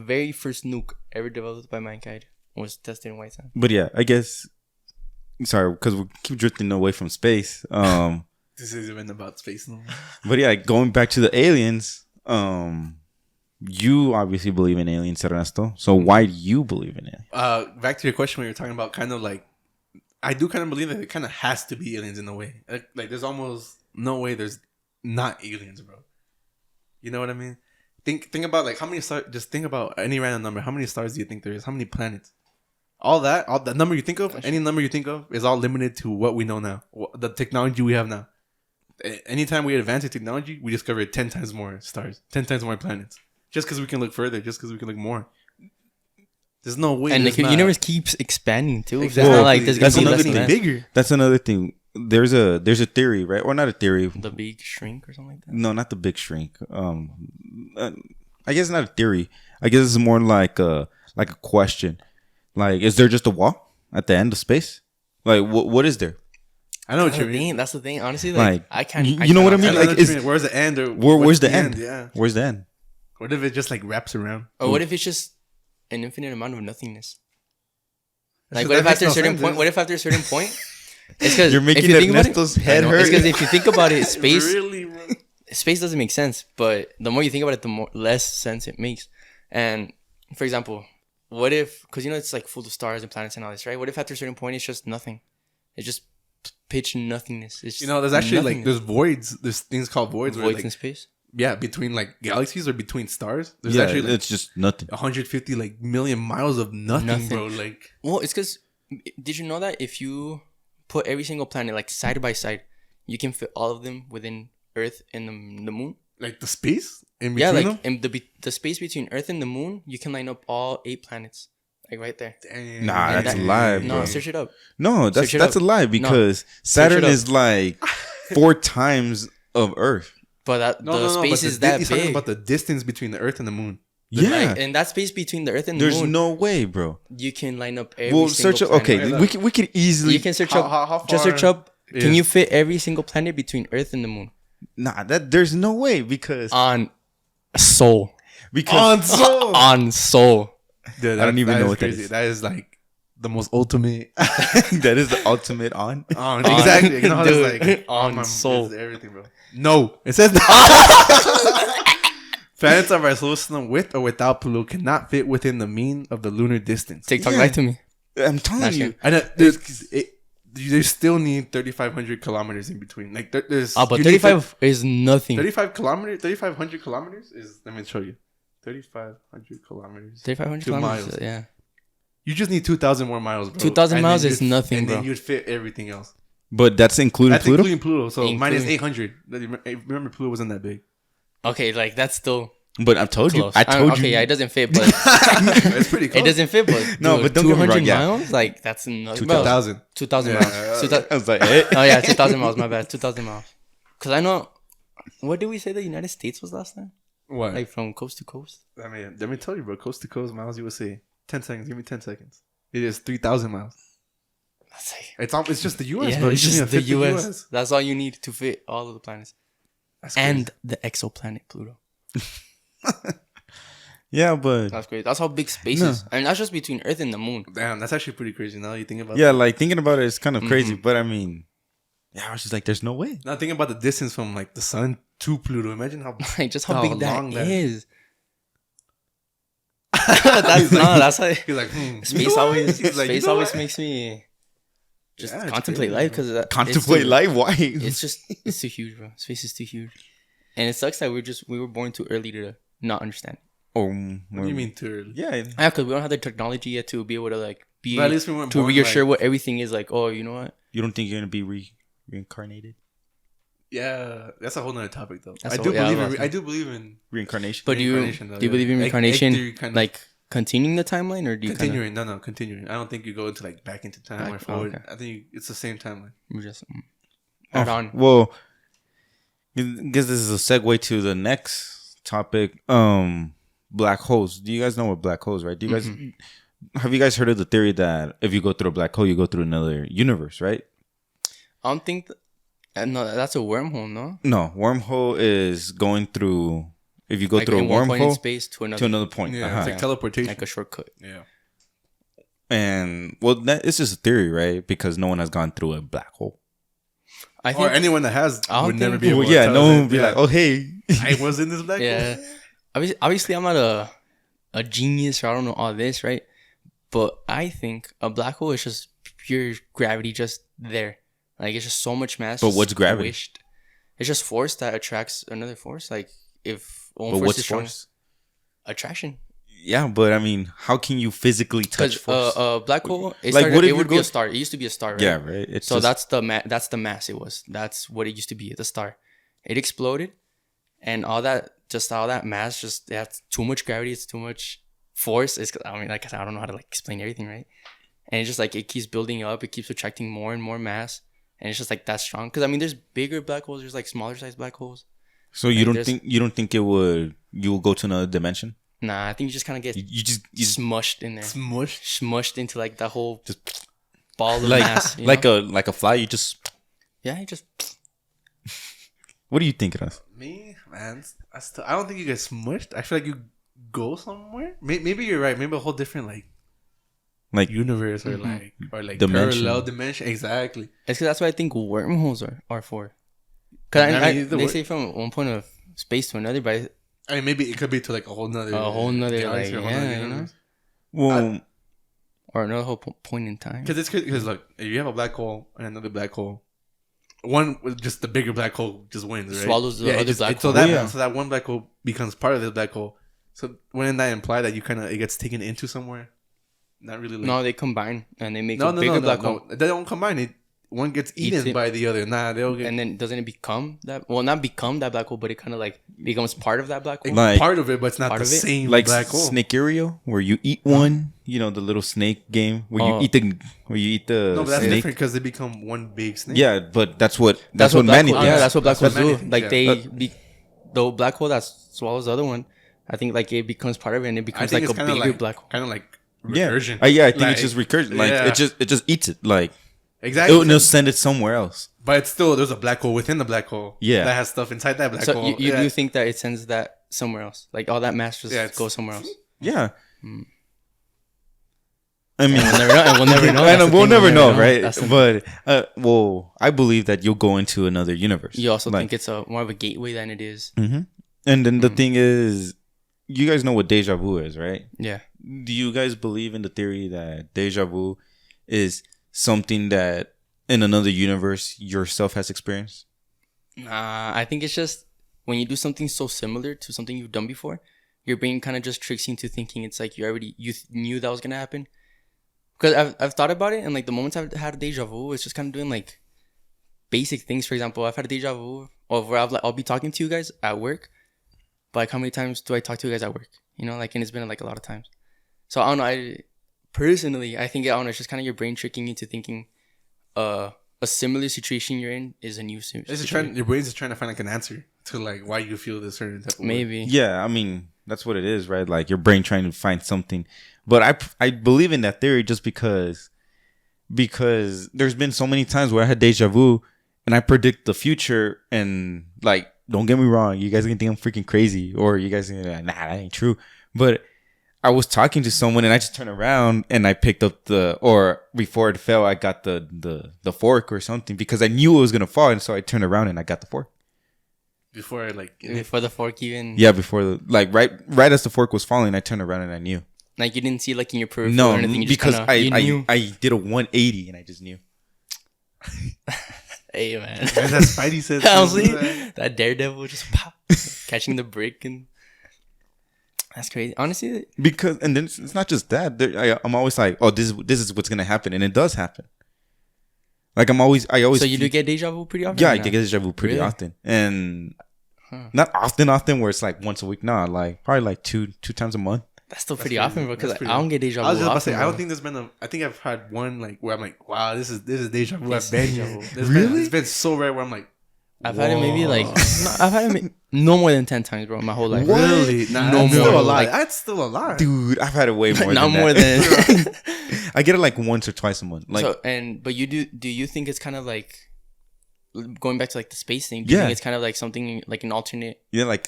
very first nuke ever developed by mankind was tested in White Sands. But yeah, I guess. Sorry, because we keep drifting away from space. This is even about space now. But yeah, going back to the aliens. You obviously believe in aliens, Ernesto. So why do you believe in it? Back to your question when you're talking about kind of like, I do kind of believe that it kind of has to be aliens in a way. Like there's almost no way there's not aliens, bro. You know what I mean? Think about like how many stars. Just think about any random number. How many stars do you think there is? How many planets? All the number you think of, any number you think of, is all limited to what we know now, the technology we have now. Anytime we advance in technology, we discover 10 times more stars, 10 times more planets. Just because we can look further, just because we can look more. There's no way. And there's the not. universe keeps expanding too. Exactly. It's not like there's gonna That's be another less thing. and less. Bigger. That's another thing. There's a theory, right? Or not a theory. The big shrink or something like that. No, not the big shrink. I guess not a theory. I guess it's more like a question. Like, is there just a wall at the end of space? Like, what is there? I know what That's you the mean. thing. That's the thing. Honestly, like I can't. you know what I mean? I know Like, what you is mean. Where's the end? Or where's what's the end? Yeah. Where's the end? What if it just like wraps around? Or what if it's just an infinite amount of nothingness? Like, So what that if makes after a no certain sense, point? is- What if after a certain point? It's because You're making Ernesto's head hurt. It's because if you think about it, space Really, bro? space doesn't make sense. But the more you think about it, the more less sense it makes. And for example, what if? Because it's like full of stars and planets and all this, right? What if after a certain point it's just nothing? It's just pitch nothingness. It's just There's actually like nothingness. there's voids. There's things called voids. Where, voids like, in space. yeah, between like galaxies or between stars. There's Yeah, actually like it's just nothing. 150 like million miles of nothing, Nothing. bro. Like Well, it's because did you know that if you put every single planet like side by side, you can fit all of them within Earth and the moon? the space in between Yeah, like them. in the space between Earth and the moon, you can line up all 8 planets, like right there. Damn. Nah, And that's a lie, No, bro. search it up. No, Search it that's a up. lie because Saturn it up. is like 4 times of Earth. But that No, the no, no. space but is that he's talking big. about the distance between the Earth and the Moon. Yeah, Like, and that space between the Earth and the there's moon, no way, bro. you can line up every Well, single search up. planet. Okay, Right, we could easily. You can search How- up. how just search far up. Can is- you fit every single planet between Earth and the moon Nah, there's no way because on Sol? because On Sol. Dude, I don't even that know is what that crazy. is. That is like the most ultimate. that is the ultimate on. Exactly. You know how Dude, it's like on my- soul. it's everything, bro. No, it says that. Planets of our solar system with or without Pluto cannot fit within the mean of the lunar distance. TikTok, Yeah. lie to me. I'm telling Not you. sure. I know they still need 3,500 kilometers in between. Like there's But you need 35 is nothing. 3,500 kilometers is. Let me show you. 3,500 kilometers. 3,500 2 kilometers. miles. Yeah. You just need 2,000 more miles, bro. 2,000 And miles then is you'd- nothing, and bro. then you'd fit everything else. But that's including That's Pluto. including Pluto. So minus Including- 800. Remember, Pluto wasn't that big. Okay, like that's still But I told you. close. I told okay, you. yeah, it doesn't fit, but It's pretty close. it doesn't fit, but No, but don't get me 200 wrong, yeah. miles, like that's nothing. 2,000. 2,000 Yeah. miles. 2,000 I was like, eh. Oh yeah, 2,000 miles. My bad, 2,000 miles. Cause I know. What did we say the United States was last time? What? Like from coast to coast. I mean, let me tell you, bro. Coast to coast miles, USA. 10 seconds. Give me 10 seconds. It is 3,000 miles. That's like, It's just the US, yeah, bro. You it's just just need the to fit US. That's all you need to fit all of the planets That's crazy. and the exoplanet Pluto. Yeah, but That's great. That's how big space No. is, and that's just between Earth and the Moon. Damn, that's actually pretty crazy. Now you think about yeah, that. like thinking about it is kind of crazy. Mm-hmm. But I mean, yeah, I was just like, there's no way. Now think about the distance from like the sun to Pluto. Imagine how Like just how How big that long that is. That's how he's like, space always He's like, space you know always what? makes me just Yeah, it's contemplate crazy, life bro. because Contemplate life. Why? It's too huge, bro. Space is too huge, and it sucks that we were born too early to not understand. Or What do you mean too early? Yeah. Yeah, because we don't have the technology yet to be able to like be But at least we weren't to born, reassure like- what everything is. Like, oh, you know what? You don't think you're gonna be reincarnated? Yeah, that's a whole nother topic though. That's I a do whole- yeah, believe I was in. I do believe in Reincarnation. But do you reincarnation, though, believe in Egg reincarnation, theory kind of- like continuing the timeline, or do you continuing. No, continuing. I don't think you go into like back into time or Back- forward. okay. I think it's the same timeline. you just add on? Well, I guess this is a segue to the next topic. Black holes. Do you guys know what black holes, right? Do you guys have you guys heard of the theory that if you go through a black hole, you go through another universe, right? I don't think. No, that's a wormhole. No, No, wormhole is going through. If you go like through a in one point in wormhole space to another, to another point, Yeah, uh-huh. it's like teleportation. like a shortcut. Yeah. And well, it's just a theory, right? Because no one has gone through a black hole. I Or think. anyone that has I don't would never think- be able Well, to yeah, tell no us one that, would be yeah, like, "Oh, hey." I was in this black Yeah. hole. Obviously, I'm not a genius or I don't know all this, right? But I think a black hole is just pure gravity, just there. Like it's just so much mass. But just what's gravity? squished. It's just force that attracts another force. Like if one But force what's is strong, force? attraction. Yeah, but I mean, how can you physically touch Because force? a black hole, Like, what if it you would be go- a star. It used to be a star, right? yeah, right. It's So just, that's the mass it was. That's what it used to be. The star. It exploded, and all that mass just that's too much gravity. It's too much force. It's I mean, like I said, I don't know how to like explain everything, right? And it's just like it keeps building up. It keeps attracting more and more mass, and it's just like that strong. Because I mean, there's bigger black holes. There's like smaller sized black holes. so you like, don't think you'll go to another dimension? Nah, I think you just kind of get You just smushed in there, Smush. smushed into like that whole Just- ball of like mass. You like know? a fly. You just Yeah, you just what do you think of us? Me, man, I don't think you get smushed. I feel like you go somewhere. Maybe you're right. Maybe a whole different Like universe or Mhm. like Dimension. parallel dimension. Exactly. It's because that's what I think wormholes are for. Because I mean, the they wor- say from one point of space to another, but I mean, maybe it could be to like a whole nother galaxy, galaxy or a whole nother yeah, you know? universe. well, or another whole point in time. Because look, if you have a black hole and another black hole, one with just the bigger black hole just wins, right? Swallows the it other black so hole. that Yeah. so that one black hole becomes part of this black hole. So wouldn't that imply that it gets taken into somewhere? Not really. Like, No, they combine and they make no, a bigger black hole. no. They don't combine it. One gets eaten it. by the other. Nah, they'll get And then doesn't it become that? Well, not become that black hole, but it kind of like becomes part of that black hole. Like- part of it, but it's not Part the of it? same like black hole. Snakeario, where you eat one. You know the little snake game where Oh. you eat the No, but that's snake. different because they become one big snake. Yeah, but that's what That's what black many hole- things. Yeah, that's what black That's holes what do. many Like things, they, the black hole that swallows the other one. I think like it becomes part of it, and it I becomes think like a it's kind of bigger like black hole. kind of like Yeah, recursion. yeah. I think Like, it's just recursion. Like yeah. it just eats it. Like exactly. it'll send it somewhere else. But it's still there's a black hole within the black hole. Yeah. that has stuff inside that black So hole. you yeah. do think that it sends that somewhere else? Like all that mass just Yeah, it's- goes somewhere else. Yeah. Hmm. I mean, We'll never know. And we'll never know. I That's know, the we'll thing, never know, right? That's the- But well, I believe that you'll go into another universe. you also Like- think it's more of a gateway than it is. Mhm. And then the thing is, you guys know what deja vu is, right? Yeah. Do you guys believe in the theory that deja vu is something that in another universe yourself has experienced? Nah, I think it's just when you do something so similar to something you've done before, your brain kind of just tricks you into thinking it's like you knew that was gonna happen. Because I've thought about it, and like the moments I've had a deja vu, it's just kind of doing like basic things. For example, I've had a deja vu of where I'll be talking to you guys at work, but like how many times do I talk to you guys at work? You know, like, and it's been like a lot of times. So I don't know. I personally, I think I don't know. It's just kind of your brain tricking you into thinking, a similar situation you're in is a new situation. Your brain's just trying to find like an answer to like why you feel this certain type of way. Maybe. Yeah, I mean that's what it is, right? Like your brain trying to find something. But I believe in that theory just because there's been so many times where I had deja vu and I predict the future, and like, don't get me wrong, you guys can think I'm freaking crazy, or you guys can be like, nah, that ain't true. But I was talking to someone and I just turned around and I picked up or before it fell, I got the fork or something because I knew it was gonna fall, and so I turned around and I got the fork. Before like Before the fork even. Yeah, before right as the fork was falling, I turned around and I knew. Like you didn't see like in your peripheral No, or anything. You just because kinda, you knew. I did a 180 and I just knew. Hey man, And that Spidey said. honestly, that Daredevil just pop, catching the brick, and that's crazy. Honestly, Because and then it's not just that. I'm always like, oh, this is what's gonna happen, and it does happen. Like I always. so you do get deja vu pretty often? Yeah, or I not? get deja vu pretty Really? often, and Huh. not often where it's like once a week. Nah, like probably like two times a month. That's still pretty crazy. often, bro. Because That's like, pretty I don't get deja vu. I was just about to often, say, I don't bro. think there's been I think I've had one like where I'm like, wow, this is deja vu. It's I've been deja vu. Really? It's been so rare where I'm like, I've had it maybe like whoa. I've had it no more than 10 times, bro, my whole life. What? Really? Nah, No that's more. Still a lot. Like- That's still a lot. Dude, I've had it way more. Not than more that. than. I get it like once or twice a month. Like So but you do you think it's kind of like going back to like the space thing? Do you Yeah. think it's kind of like something like an alternate? yeah, like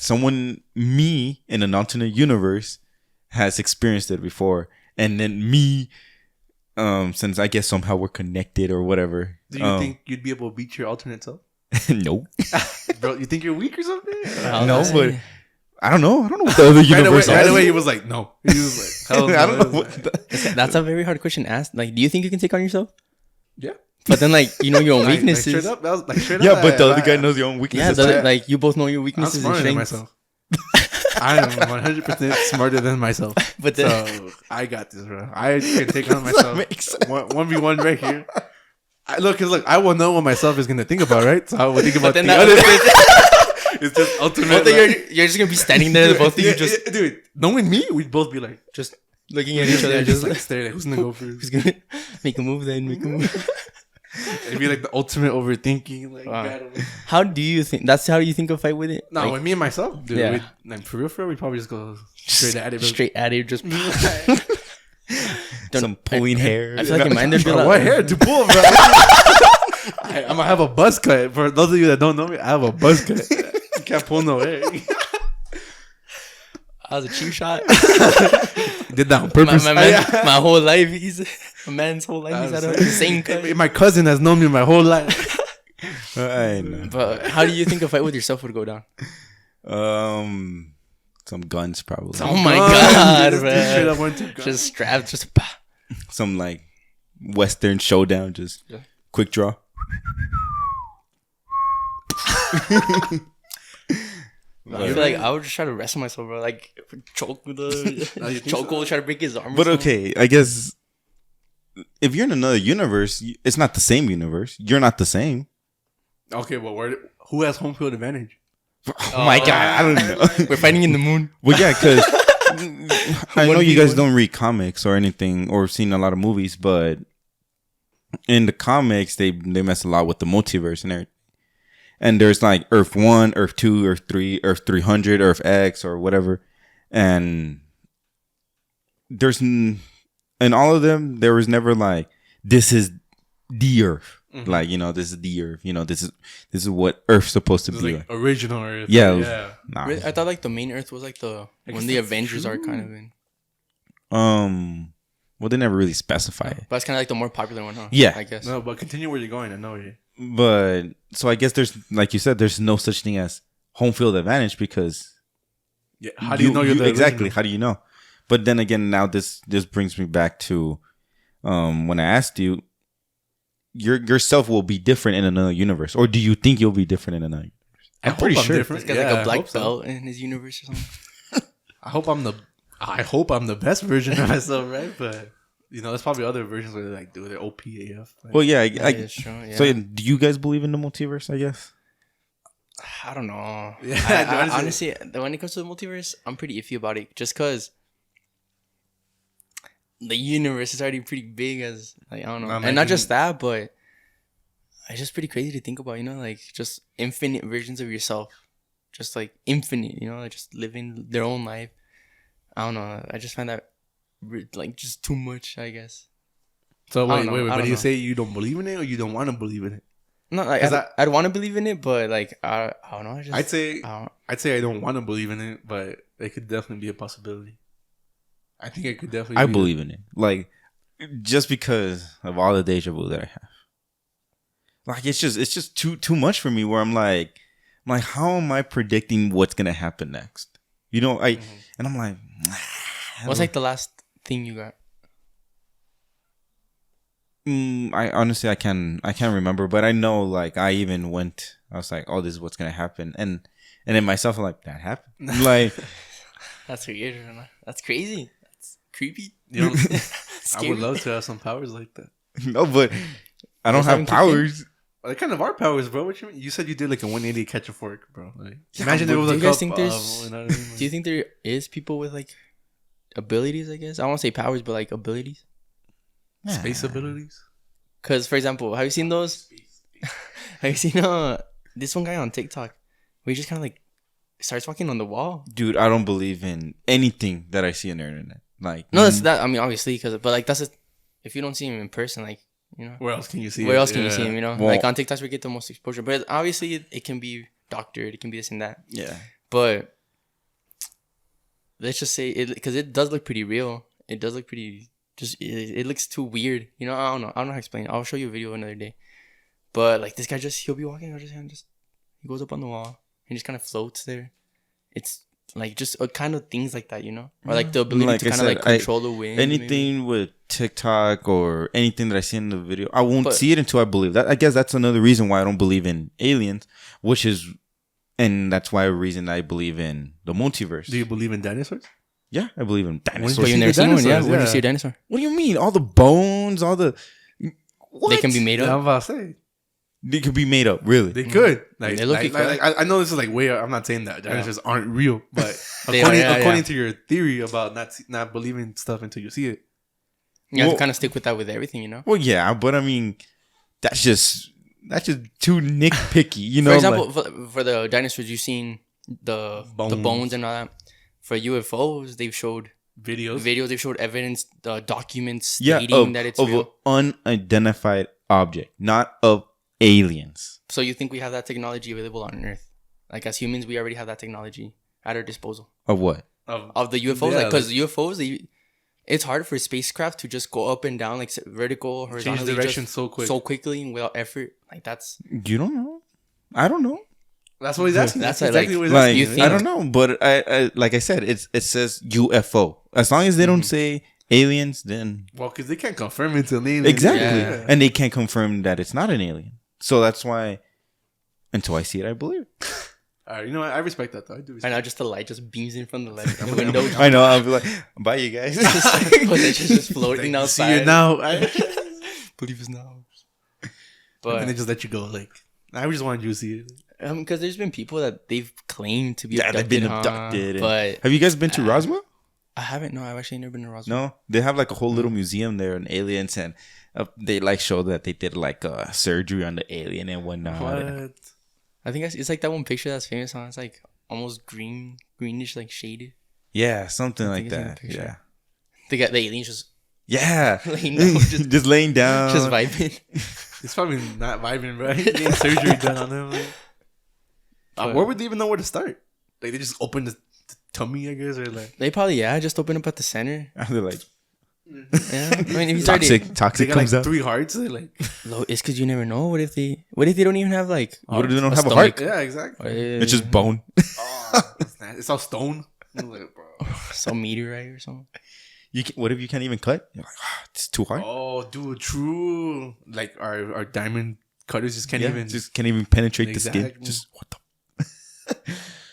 me in an alternate universe has experienced it before, and then me, since I guess somehow we're connected or whatever. Do you think you'd be able to beat your alternate self? no, Bro, you think you're weak or something? no, but I don't know. I don't know what the other universe Right has. away, he was like, no. He was like, hell no. I don't know what. That's a very hard question to ask. Like, do you think you can take on yourself? Yeah. But then, like, you know your own Like, weaknesses. straight up, that was like straight Yeah, up. but the other like, guy knows your own Yeah, weaknesses. like you both know your I'm weaknesses and smarter than strengths. myself. I am 100% smarter than myself. But then, So I got this, bro. I can take on myself. makes sense. 1v1 right here. Look, I will know what myself is gonna think about, right? So I will think but about then the that other. other It's just ultimate. both of like- you're just gonna be standing there, the both of you just dude, knowing me, we'd both be like, just looking at each other, just like like stare. Like, who's gonna go first? who's gonna make a move then, make a move. It'd be like the ultimate overthinking. Like, Wow. battle. How do you think? That's how you think of fight with it? No, Like, with me and myself, dude. Yeah. Like for real, we'd probably just go straight at it. bro. straight at it, just Some pulling hair. I feel like in mine there'd be Bro, like, what hair to pull, bro? I'm gonna have a buzz cut. For those of you that don't know me, I have a buzz cut. You can't pull no hair. I was a cheap shot. Did that on purpose. My whole life, a man's whole life, he's had the same cut. My cousin has known me my whole life. I know. But how do you think a fight with yourself would go down? Some guns probably. Oh my god, This dude straight bro! up went to gun. Just strapped, just bah. Some like Western showdown. Just Yeah. quick draw. I feel like I would just try to wrestle myself, bro. Like choke with the Oh, you think choke so? hold, try to break his arm. or But something. okay, I guess if you're in another universe, it's not the same universe. You're not the same. Okay, well, who has home field advantage? Oh my god, I don't know. We're fighting in the moon. Well, yeah, because I know you guys 1v1. don't read comics or anything or seen a lot of movies, but in the comics they mess a lot with the multiverse and everything. And there's like Earth 1, Earth 2, Earth 3, Earth 300, Earth X or whatever. And there's in all of them there was never like this is the Earth. Mm-hmm. Like, you know, this is the Earth. You know, this is what Earth's supposed to This be is like. like original Earth. Yeah, yeah. Nah. Really? I thought like the main Earth was like the I one guess the that's Avengers are true. kind of in. Well, they never really specify it. But it's kind of like the more popular one, huh? Yeah. I guess. No, but continue where you're going. I know you. But so I guess there's, like you said, there's no such thing as home field advantage because Yeah. How do you know you're the exactly? original? How do you know? But then again, now this brings me back to when I asked you, yourself will be different in another universe, or do you think you'll be different in another universe? I I'm pretty hope I'm sure. different. This guy's Yeah, like I a black hope so. belt in his universe or something. I hope I'm the best version of myself, right? But you know, there's probably other versions where they're like, dude, they're OPAF. Like, Well, yeah. Yeah, it's true. Yeah. So do you guys believe in the multiverse? I guess. I don't know. Yeah, honestly, when it comes to the multiverse, I'm pretty iffy about it. Just cause the universe is already pretty big, as like I don't know, I'm and not liking- just that, but it's just pretty crazy to think about. You know, like just infinite versions of yourself, just like infinite. You know, like just living their own life. I don't know. I just find that like just too much. I guess. So I wait. don't know. I But don't you know. say you don't believe in it, or you don't want to believe in it? No, like 'Cause I'd want to believe in it, but like I don't know. I just I'd say I don't want to believe in it, but it could definitely be a possibility. I think it could definitely. I be believe in it. Like, just because of all the deja vu that I have. Like, it's just too much for me where I'm like, how am I predicting what's going to happen next? You know, and I'm like, What's like the last thing you got? I honestly I can't remember, but I know like I even went. I was like, oh, this is what's gonna happen, and then myself I'm like that happened. I'm like, That's weird. Man. That's crazy. That's creepy. You know, I Scary. would love to have some powers like that. no, but I don't Just have haven't kicked in? powers. They kind of are powers, bro. What you mean? You said you did like a 180 catch a fork, bro. Like, Yeah, imagine but there was do a you guys cup think of, there's- you know what I mean? Do you think there is people with like abilities? I guess I won't say powers, but like abilities. Space abilities? Because for example, have you seen those? Have you seen this one guy on TikTok where he just kind of like starts walking on the wall? Dude, I don't believe in anything that I see on the internet. Like, No, that's that. I mean, obviously, but like that's a, if you don't see him in person, like you know, Where else can you see where it? else can you Yeah. see him? You know, Well- like on TikTok we get the most exposure, but obviously it can be doctored, it can be this and that. yeah. But let's just say it because it does look pretty real. It does look pretty. It looks too weird. You know, I don't know. I don't know how to explain it. I'll show you a video another day. But like this guy he'll be walking. He goes up on the wall and just kind of floats there. It's like just kind of things like that, you know, or like the ability Like to I kind of like said, control the wind. maybe. Anything with TikTok or anything that I see in the video, I won't But- see it until I believe that. I guess that's another reason why I don't believe in aliens, and that's why a reason I believe in the multiverse. Do you believe in dinosaurs? Yeah, I believe in But dinosaurs. you've see never the seen one, yeah? dinosaurs, Where do you yeah. see a dinosaur? What do you mean? All the bones, all the what? They can be made Yeah, I'm up. about to say. They could be made up, really. They could. Like, They look like, like- I know this is like way. I'm not saying that dinosaurs aren't real, but They according, are, yeah, according yeah. to your theory about not believing stuff until you see it. You have Well- to kind of stick with that with everything, you know. Well, yeah, but I mean, that's just too nitpicky, you know. For example, like- for the dinosaurs, you've seen the bones and all that. For UFOs, they've showed Videos. videos, they've showed evidence, documents yeah, stating that it's of real. an unidentified object, not of aliens. So you think we have that technology available on Earth? Like as humans, we already have that technology at our disposal Of what? of the UFOs. Yeah, Like because UFOs, it's hard for a spacecraft to just go up and down like vertical, change horizontally, direction just so quick. so quickly and without effort. Like that's You don't know. I don't know. That's what he's asking. That's That's like- exactly what he's Like asking. you yeah. think- I don't know, but I like I said, it says UFO. As long as they don't say aliens, then Well, because they can't confirm it's an alien. exactly, Yeah. and they can't confirm that it's not an alien. So that's why, until I see it, I believe it. All right, you know what? I respect that though. I do I respect. know just the light just beams in from the left the window. I know. I'll be like, bye, you guys. It's just floating See outside. you now. Believe us now. And they But just let you go. Like I just wanted you to see it. because there's been people that they've claimed to be Yeah, abducted, they've been abducted. and- but have you guys been to Roswell? I haven't. No, I've actually never been to Roswell. No, they have like a whole little museum there on aliens, and they like show that they did like a surgery on the alien and whatnot. What? I think it's like that one picture that's famous on. It's like almost greenish, like shaded. Yeah, something like think it's in the that. picture. Yeah, They got the aliens just yeah, laying down, just laying down. just vibing. It's probably not vibing, right? Getting surgery done on them. Like. But- Where would they even know where to start? Like they just open the tummy, I guess, or like They probably just open up at the center. They're like Yeah, I mean if he's already toxic. they Toxic got comes like out. 3 hearts. They're like, low, it's because you never know. What if they don't even have like? What if they don't have a stomach? heart? yeah, exactly. It's just bone. Oh, it's all stone. I'm like, bro. some meteorite or something. What if you can't even cut? You're like, it's too hard. Oh, dude, true. Like our diamond cutters just can't Yeah, even. just can't even penetrate the skin. Exactly. Just what the.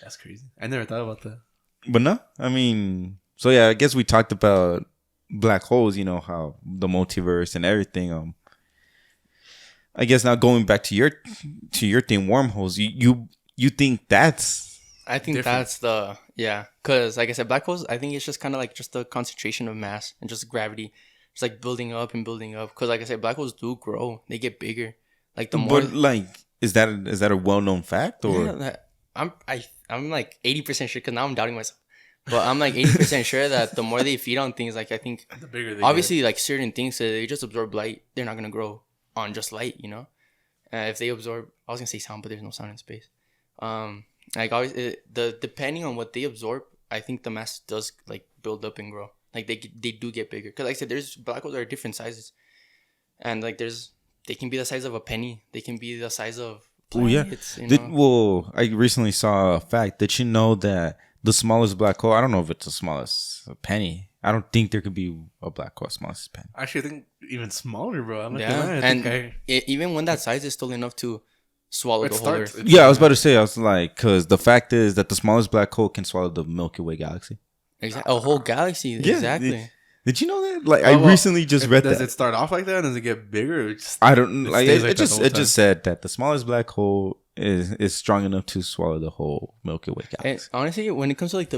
That's crazy. I never thought about that. But no, I mean, so yeah, I guess we talked about black holes. You know how the multiverse and everything. I guess now going back to your thing, wormholes. You think that's I think Different. that's the because like I said, black holes. I think it's just kind of like just the concentration of mass and just gravity, just like building up and building up. Because like I said, black holes do grow; they get bigger. Like the more, but like is that a well known fact or yeah, that, I'm like 80% sure because now I'm doubting myself. But I'm like 80% sure that the more they feed on things, like I think The bigger they obviously like certain things that they just absorb light, they're not gonna grow on just light, you know. If they absorb, I was gonna say sound, but there's no sound in space. Like always, depending on what they absorb, I think the mass does like build up and grow. Like they do get bigger because like I said, there's black holes that are different sizes, and like they can be the size of a penny, they can be the size of Oh yeah. planets, you know? Well, I recently saw a fact. Did you know that the smallest black hole? I don't know if it's the smallest penny. I don't think there could be a black hole as small as a penny. Actually, I think even smaller, bro. I'm not Yeah, gonna lie. I and think even when that size is still enough to swallow it the whole starts. Earth. It's- Yeah, I was about to say, I was like, because the fact is that the smallest black hole can swallow the Milky Way galaxy. Exactly, a whole galaxy. Yeah, Exactly. Did you know that? Like, Oh, I well, recently just read Does that. it start off like that? Does it get bigger? Or just, I don't it like stays it. like It that the just whole it just said that the smallest black hole is strong enough to swallow the whole Milky Way And galaxy. honestly, when it comes to like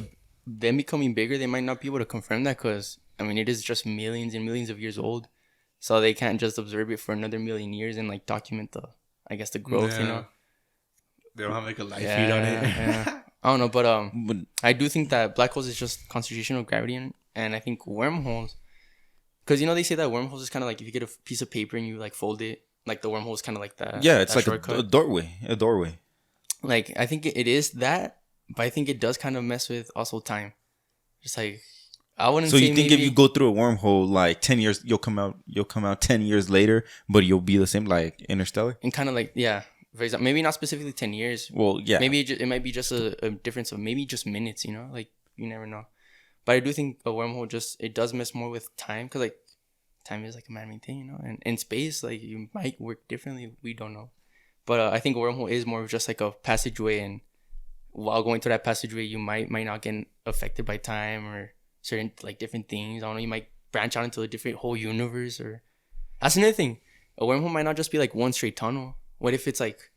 them becoming bigger, they might not be able to confirm that because I mean it is just millions and millions of years old, so they can't just observe it for another million years and like document the growth. You Yeah. know. They don't have like a light Yeah, feed on it. yeah. I don't know, but But I do think that black holes is just concentration of gravity, and I think wormholes, because they say that wormholes is kind of like if you get a piece of paper and you like fold it, like the wormhole is kind of like that. yeah, it's that like a doorway. A doorway. Like I think it is that, but I think it does kind of mess with also time. Just like I wouldn't. So say you think maybe, if you go through a wormhole, like 10 years, you'll come out 10 years later, but you'll be the same, like Interstellar. and kind of like for example, maybe not specifically 10 years. Well, yeah, Maybe it might be just a difference of maybe just minutes. Like you never know. But I do think a wormhole it does mess more with time because like time is like a man-made thing, and in space like you might work differently. We don't know. But I think a wormhole is more of just like a passageway, and while going through that passageway, you might not get affected by time or certain like different things. I don't know. You might branch out into a different whole universe, or that's another thing. A wormhole might not just be like one straight tunnel. What if it's like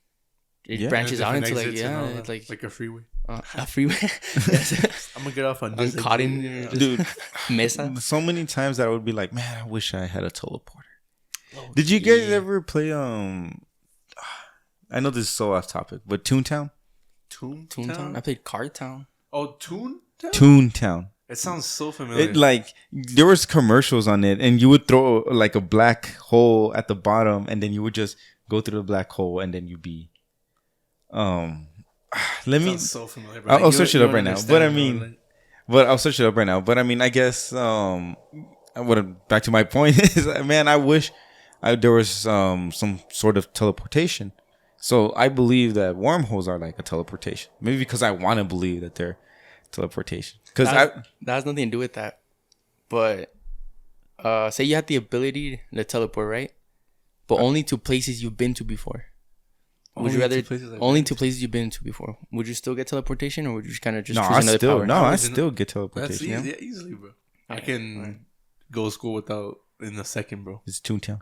it Yeah. branches out Different into like exits and all it's that, like a freeway. a freeway? Yes. I'm gonna get off on I'm this. caught in exit. there. dude. Mesa. So many times that I would be like, man, I wish I had a teleporter. Did you guys ever play I know this is so off topic, but Toontown? Toontown? I played Card Town. Oh, Toontown? Toontown. It sounds so familiar. It like there was commercials on it, and you would throw like a black hole at the bottom, and then you would just go through the black hole, and then you'd be, let me. sounds so familiar. Bro. I'll Like, search you it up don't right now. understand, But I bro. mean, Like, but I'll search it up right now. But I mean, I guess back to my point is, man, I wish there was some sort of teleportation. So I believe that wormholes are like a teleportation. Maybe because I want to believe that they're teleportation. Because That has nothing to do with that. But say you had the ability to teleport, right? But only to places you've been to before. Would you Only to rather places I've only been to places you've been to before? Would you still get teleportation, or would you kind of just no, choose another power? I Original- still get That's teleportation. easy, Yeah? yeah, easily, bro. I Alright, can alright. go to school without in a second, bro. It's Toontown.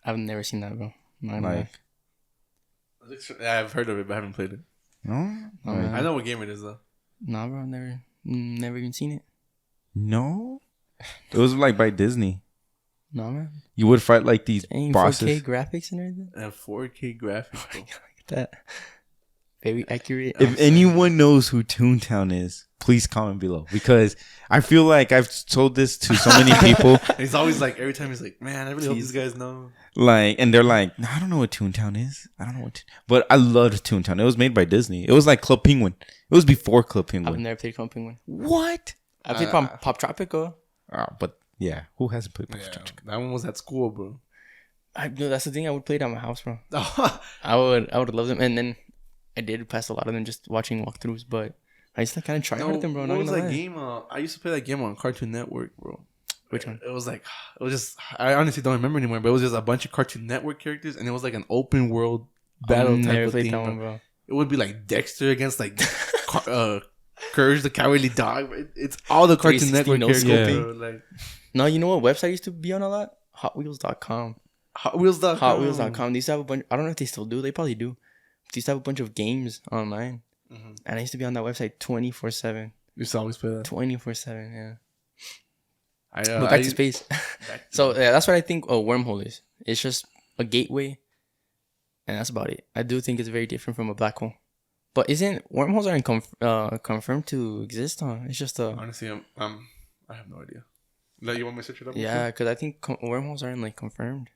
I've never seen that, bro. Not gonna lie. Like, I've heard of it, but I haven't played it. no, Oh, Like, man. I know what game it is though. Nah, bro. Never even seen it. no. It was like by Disney. Nah, man. You would fight like these Dang, bosses. 4K graphics and everything. And 4K graphics, bro. Look at that. Very accurate. If anyone knows who Toontown is, please comment below, because I feel like I've told this to so many people, He's always like, every time he's like, man, I really hope these guys know. like, and they're like, no, I don't know what Toontown is. I don't know what, but I loved Toontown. It was made by Disney. It was like Club Penguin. It was before Club I've Penguin. never played Club Penguin. What? I played Pop Tropico. But yeah, who hasn't played? Yeah, that one was at school, bro. No, that's the thing. I would play it at my house, bro. Oh, I would love them, and then I did pass a lot of them just watching walkthroughs, but I used to kind of try hard at them, bro. What Not was gonna that lie. game? I used to play that game on Cartoon Network, bro. Which one? It was like, it was just, I honestly don't remember anymore, but it was just a bunch of Cartoon Network characters, and it was like an open world battle I've type never of played thing. that one, Bro. bro. It would be like Dexter against like Courage the Cowardly Dog. It's all the Cartoon 360 Network no characters. scoping. Bro. Like No, you know what website I used to be on a lot? HotWheels.com. HotWheels.com. HotWheels.com. They used to have a bunch. I don't know if they still do. They probably do. They used to have a bunch of games online, Mhm. and I used to be on that website 24/7. You used to always play that. 24/7. Yeah. I, But back to space. So yeah, that's what I think a wormhole is. It's just a gateway, and that's about it. I do think it's very different from a black hole. But isn't wormholes aren't confirmed to exist? Huh? It's just a Honestly, I have no idea. No, you want me to search it up? yeah, because I think wormholes aren't like confirmed.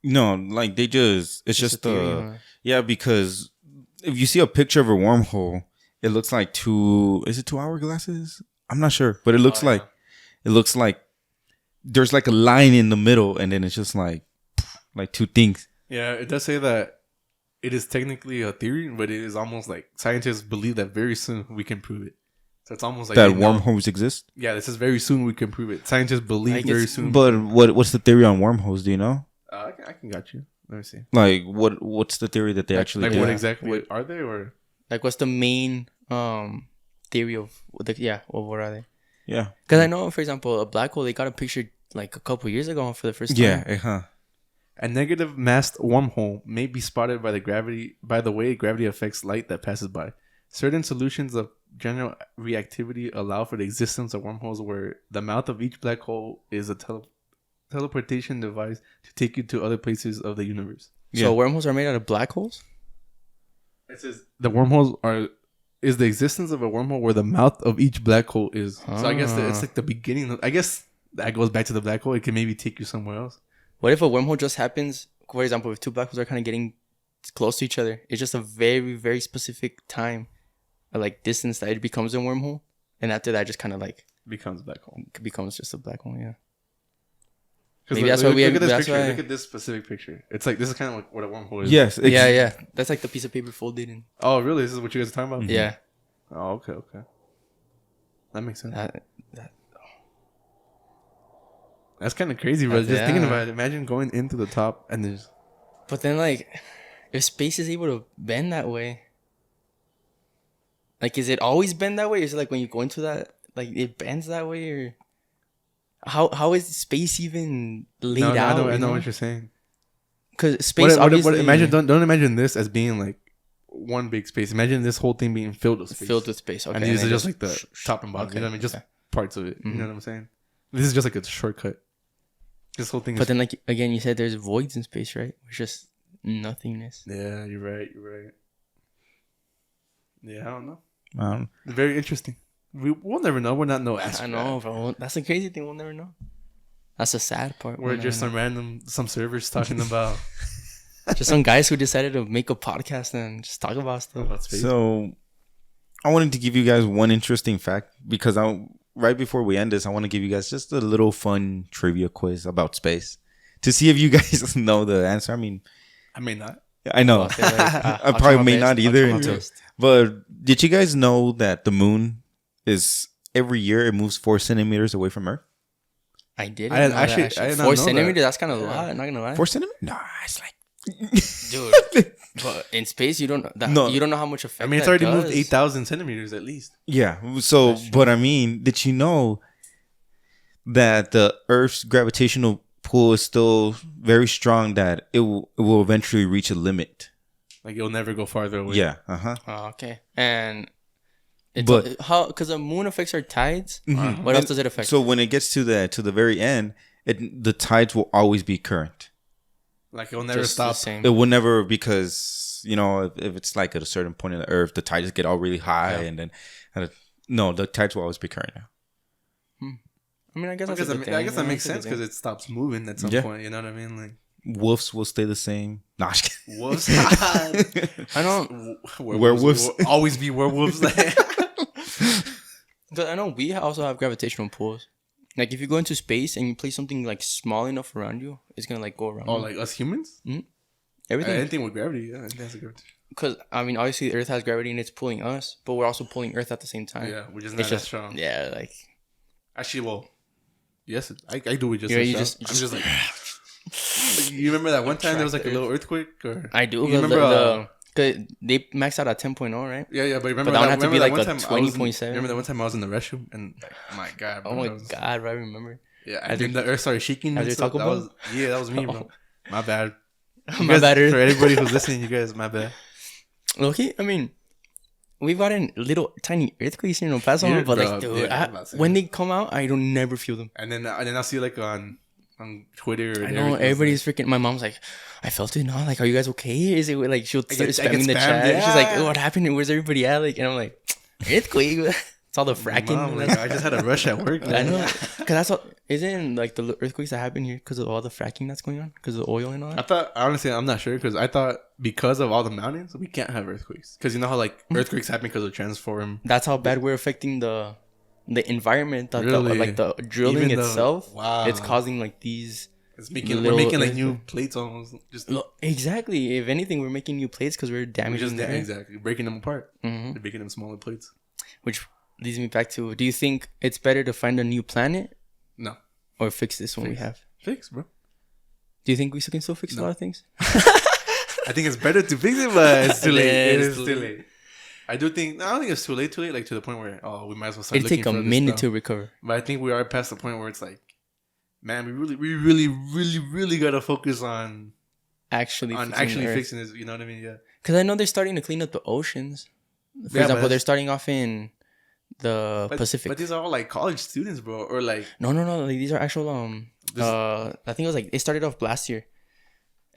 No, like they just, it's just a theory, huh? yeah, because if you see a picture of a wormhole, it looks like two hourglasses? I'm not sure, but it looks like there's like a line in the middle, and then it's just like two things. Yeah, it does say that it is technically a theory, but it is almost like scientists believe that very soon we can prove it. So it's almost like that they know. wormholes exist. Yeah, this is very soon we can prove it. Scientists believe very soon. But what's the theory on wormholes? Do you know? I can got you. Let me see. Like what's the theory that they actually Like do? what exactly are they or Like, what's the main theory of what are they? Yeah. Because I know, for example, a black hole, they got a picture like a couple years ago for the first time. Yeah. Uh-huh. a negative masked wormhole may be spotted by the way gravity affects light that passes by. Certain solutions of general reactivity allow for the existence of wormholes where the mouth of each black hole is a teleportation device to take you to other places of the universe. So wormholes are made out of black holes? It says the wormholes is the existence of a wormhole where the mouth of each black hole is. So I guess it's like the beginning. I guess that goes back to the black hole. It can maybe take you somewhere else. What if a wormhole just happens, for example, if two black holes are kind of getting close to each other, it's just a very, very specific time, or like distance that it becomes a wormhole, and after that, just kind of like Becomes a black hole. becomes just a black hole. Yeah. Maybe that's why we have. look at this That's picture. why. Look at this specific picture. It's like this is kind of like what a wormhole is. Yes. Yeah. That's like the piece of paper folded in. Oh, really? This is what you guys are talking about? Yeah. Oh, okay. That makes sense. That's kind of crazy, bro. Just thinking about it. Imagine going into the top and there's. But then, like, if space is able to bend that way, like, is it always bend that way? Is it like when you go into that, like, it bends that way, or how is space even laid out? I know what you're saying. Because space, obviously, imagine don't imagine this as being like one big space. Imagine this whole thing being filled with space. filled with space. Okay, and these are just like the top and bottom. Okay, You know what I mean? Just okay. parts of it. You know what I'm saying? This is just like a shortcut. This whole thing. But then, like, again, you said there's voids in space, right? It's just nothingness. Yeah, you're right. Yeah, I don't know. Um, Very interesting. We'll never know. We're not no I astronaut. know, bro. That's the crazy thing. We'll never know. That's the sad part. We're just some servers talking about just some guys who decided to make a podcast and just talk about stuff. space. so I wanted to give you guys one interesting fact because right before we end this, I want to give you guys just a little fun trivia quiz about space to see if you guys know the answer. I mean, I may not. I know. Okay, like, I I'll try probably my may best. not I'll try either. my best. But did you guys know that the moon is every year it moves 4 centimeters away from Earth? I didn't. I know that, actually- actually. I did not 4 know that. centimeters. That's kind of a lot. Not gonna lie, 4 centimeters? Nah, it's like dude. But in space, you don't. No. You don't know how much effect. I mean, it's that already does. moved 8,000 centimeters at least. Yeah. So, but I mean, did you know that the Earth's gravitational pull is still very strong? That it will eventually reach a limit. Like you'll never go farther away. Yeah. Uh-huh. Oh, okay, and it's But- how because the moon affects our tides. Mhm. What else does it affect? So when it gets to the very end, the tides will always be current. Like it'll never Just stop. the same. It will never, because if it's like at a certain point in the Earth, the tides get all really high, and then no, the tides will always be current now. I mean, I guess I that's guess, a good I guess thing. that makes Yeah, sense that's a good because it stops moving at some Yeah. point. You know what I mean? Like Wolves will stay the same. Nah, I'm just kidding. wolves. thing. I know. Werewolves will always be werewolves. Because I know we also have gravitational pulls. Like if you go into space and you place something like small enough around you, it's gonna like go around. Oh, you. like us humans? Everything. Anything with gravity? Yeah, anything has a gravity. Because I mean, obviously, Earth has gravity and it's pulling us, but we're also pulling Earth at the same time. Yeah, we're just It's not as strong. Yeah, like Actually, well, yes, I do it just. Yeah, as you strong. I'm just like. You remember that one time there was like a little earthquake, or I do. You remember? Cause they maxed out at 10.0, right? Yeah, but remember But that one that, had to remember be that like one a time I was in- 20.7? Remember that one time I was in the restroom and my God, bro, Oh my that was- god, I remember. Yeah, After- and then the earth started shaking. after and stuff. Taco That Bell? was, yeah, that was me, bro. My bad. You My guys- bad, Earth. For anybody who's listening, you guys, my bad. Okay, I mean, we've gotten little tiny earthquakes here in El Paso, Yeah, but bro, like, dude, yeah, I'm about to say when that. they come out, I don't never feel them. And then I'll see like on Twitter. I and know everything. everybody's freaking. My mom's like, I felt it now. Like, are you guys okay? Is it like she'll I start get spamming the spammed, chat? She's like, yeah. oh, what happened? Where's everybody at? Like, and I'm like, earthquake. It's all the fracking. Mom, like, I just had a rush at work. I know, cause that's all. Isn't like the earthquakes that happen here because of all the fracking that's going on, because of the oil and all I that. thought honestly, I'm not sure because I thought because of all the mountains, we can't have earthquakes. Because you know how like earthquakes happen because of transform. That's how bad we're affecting the environment. Really? Like the drilling Even though- itself. wow. It's causing like these. It's making Little we're making like earthquake. new plates almost. Just Exactly. If anything, we're making new plates because we're we damaging just the earth. exactly breaking them apart. Mhm. They're making them smaller plates. Which leads me back to: do you think it's better to find a new planet No. or fix this one we have? Fix, bro. Do you think we can still fix a lot of things? I think it's better to fix it, but it's too late. Yeah, It it's is too too late. I don't think it's too late. Like to the point where we might as well start It'd looking take a for other minute stuff. to recover. But I think we are past the point where it's like, man, we really gotta focus on Actually fixing this. You know what I mean? Yeah. Because I know they're starting to clean up the oceans. For Yeah, example, but they're starting off in the Pacific. But these are all like college students, bro, or like No. Like, these are actual. This- I think it was like it started off last year.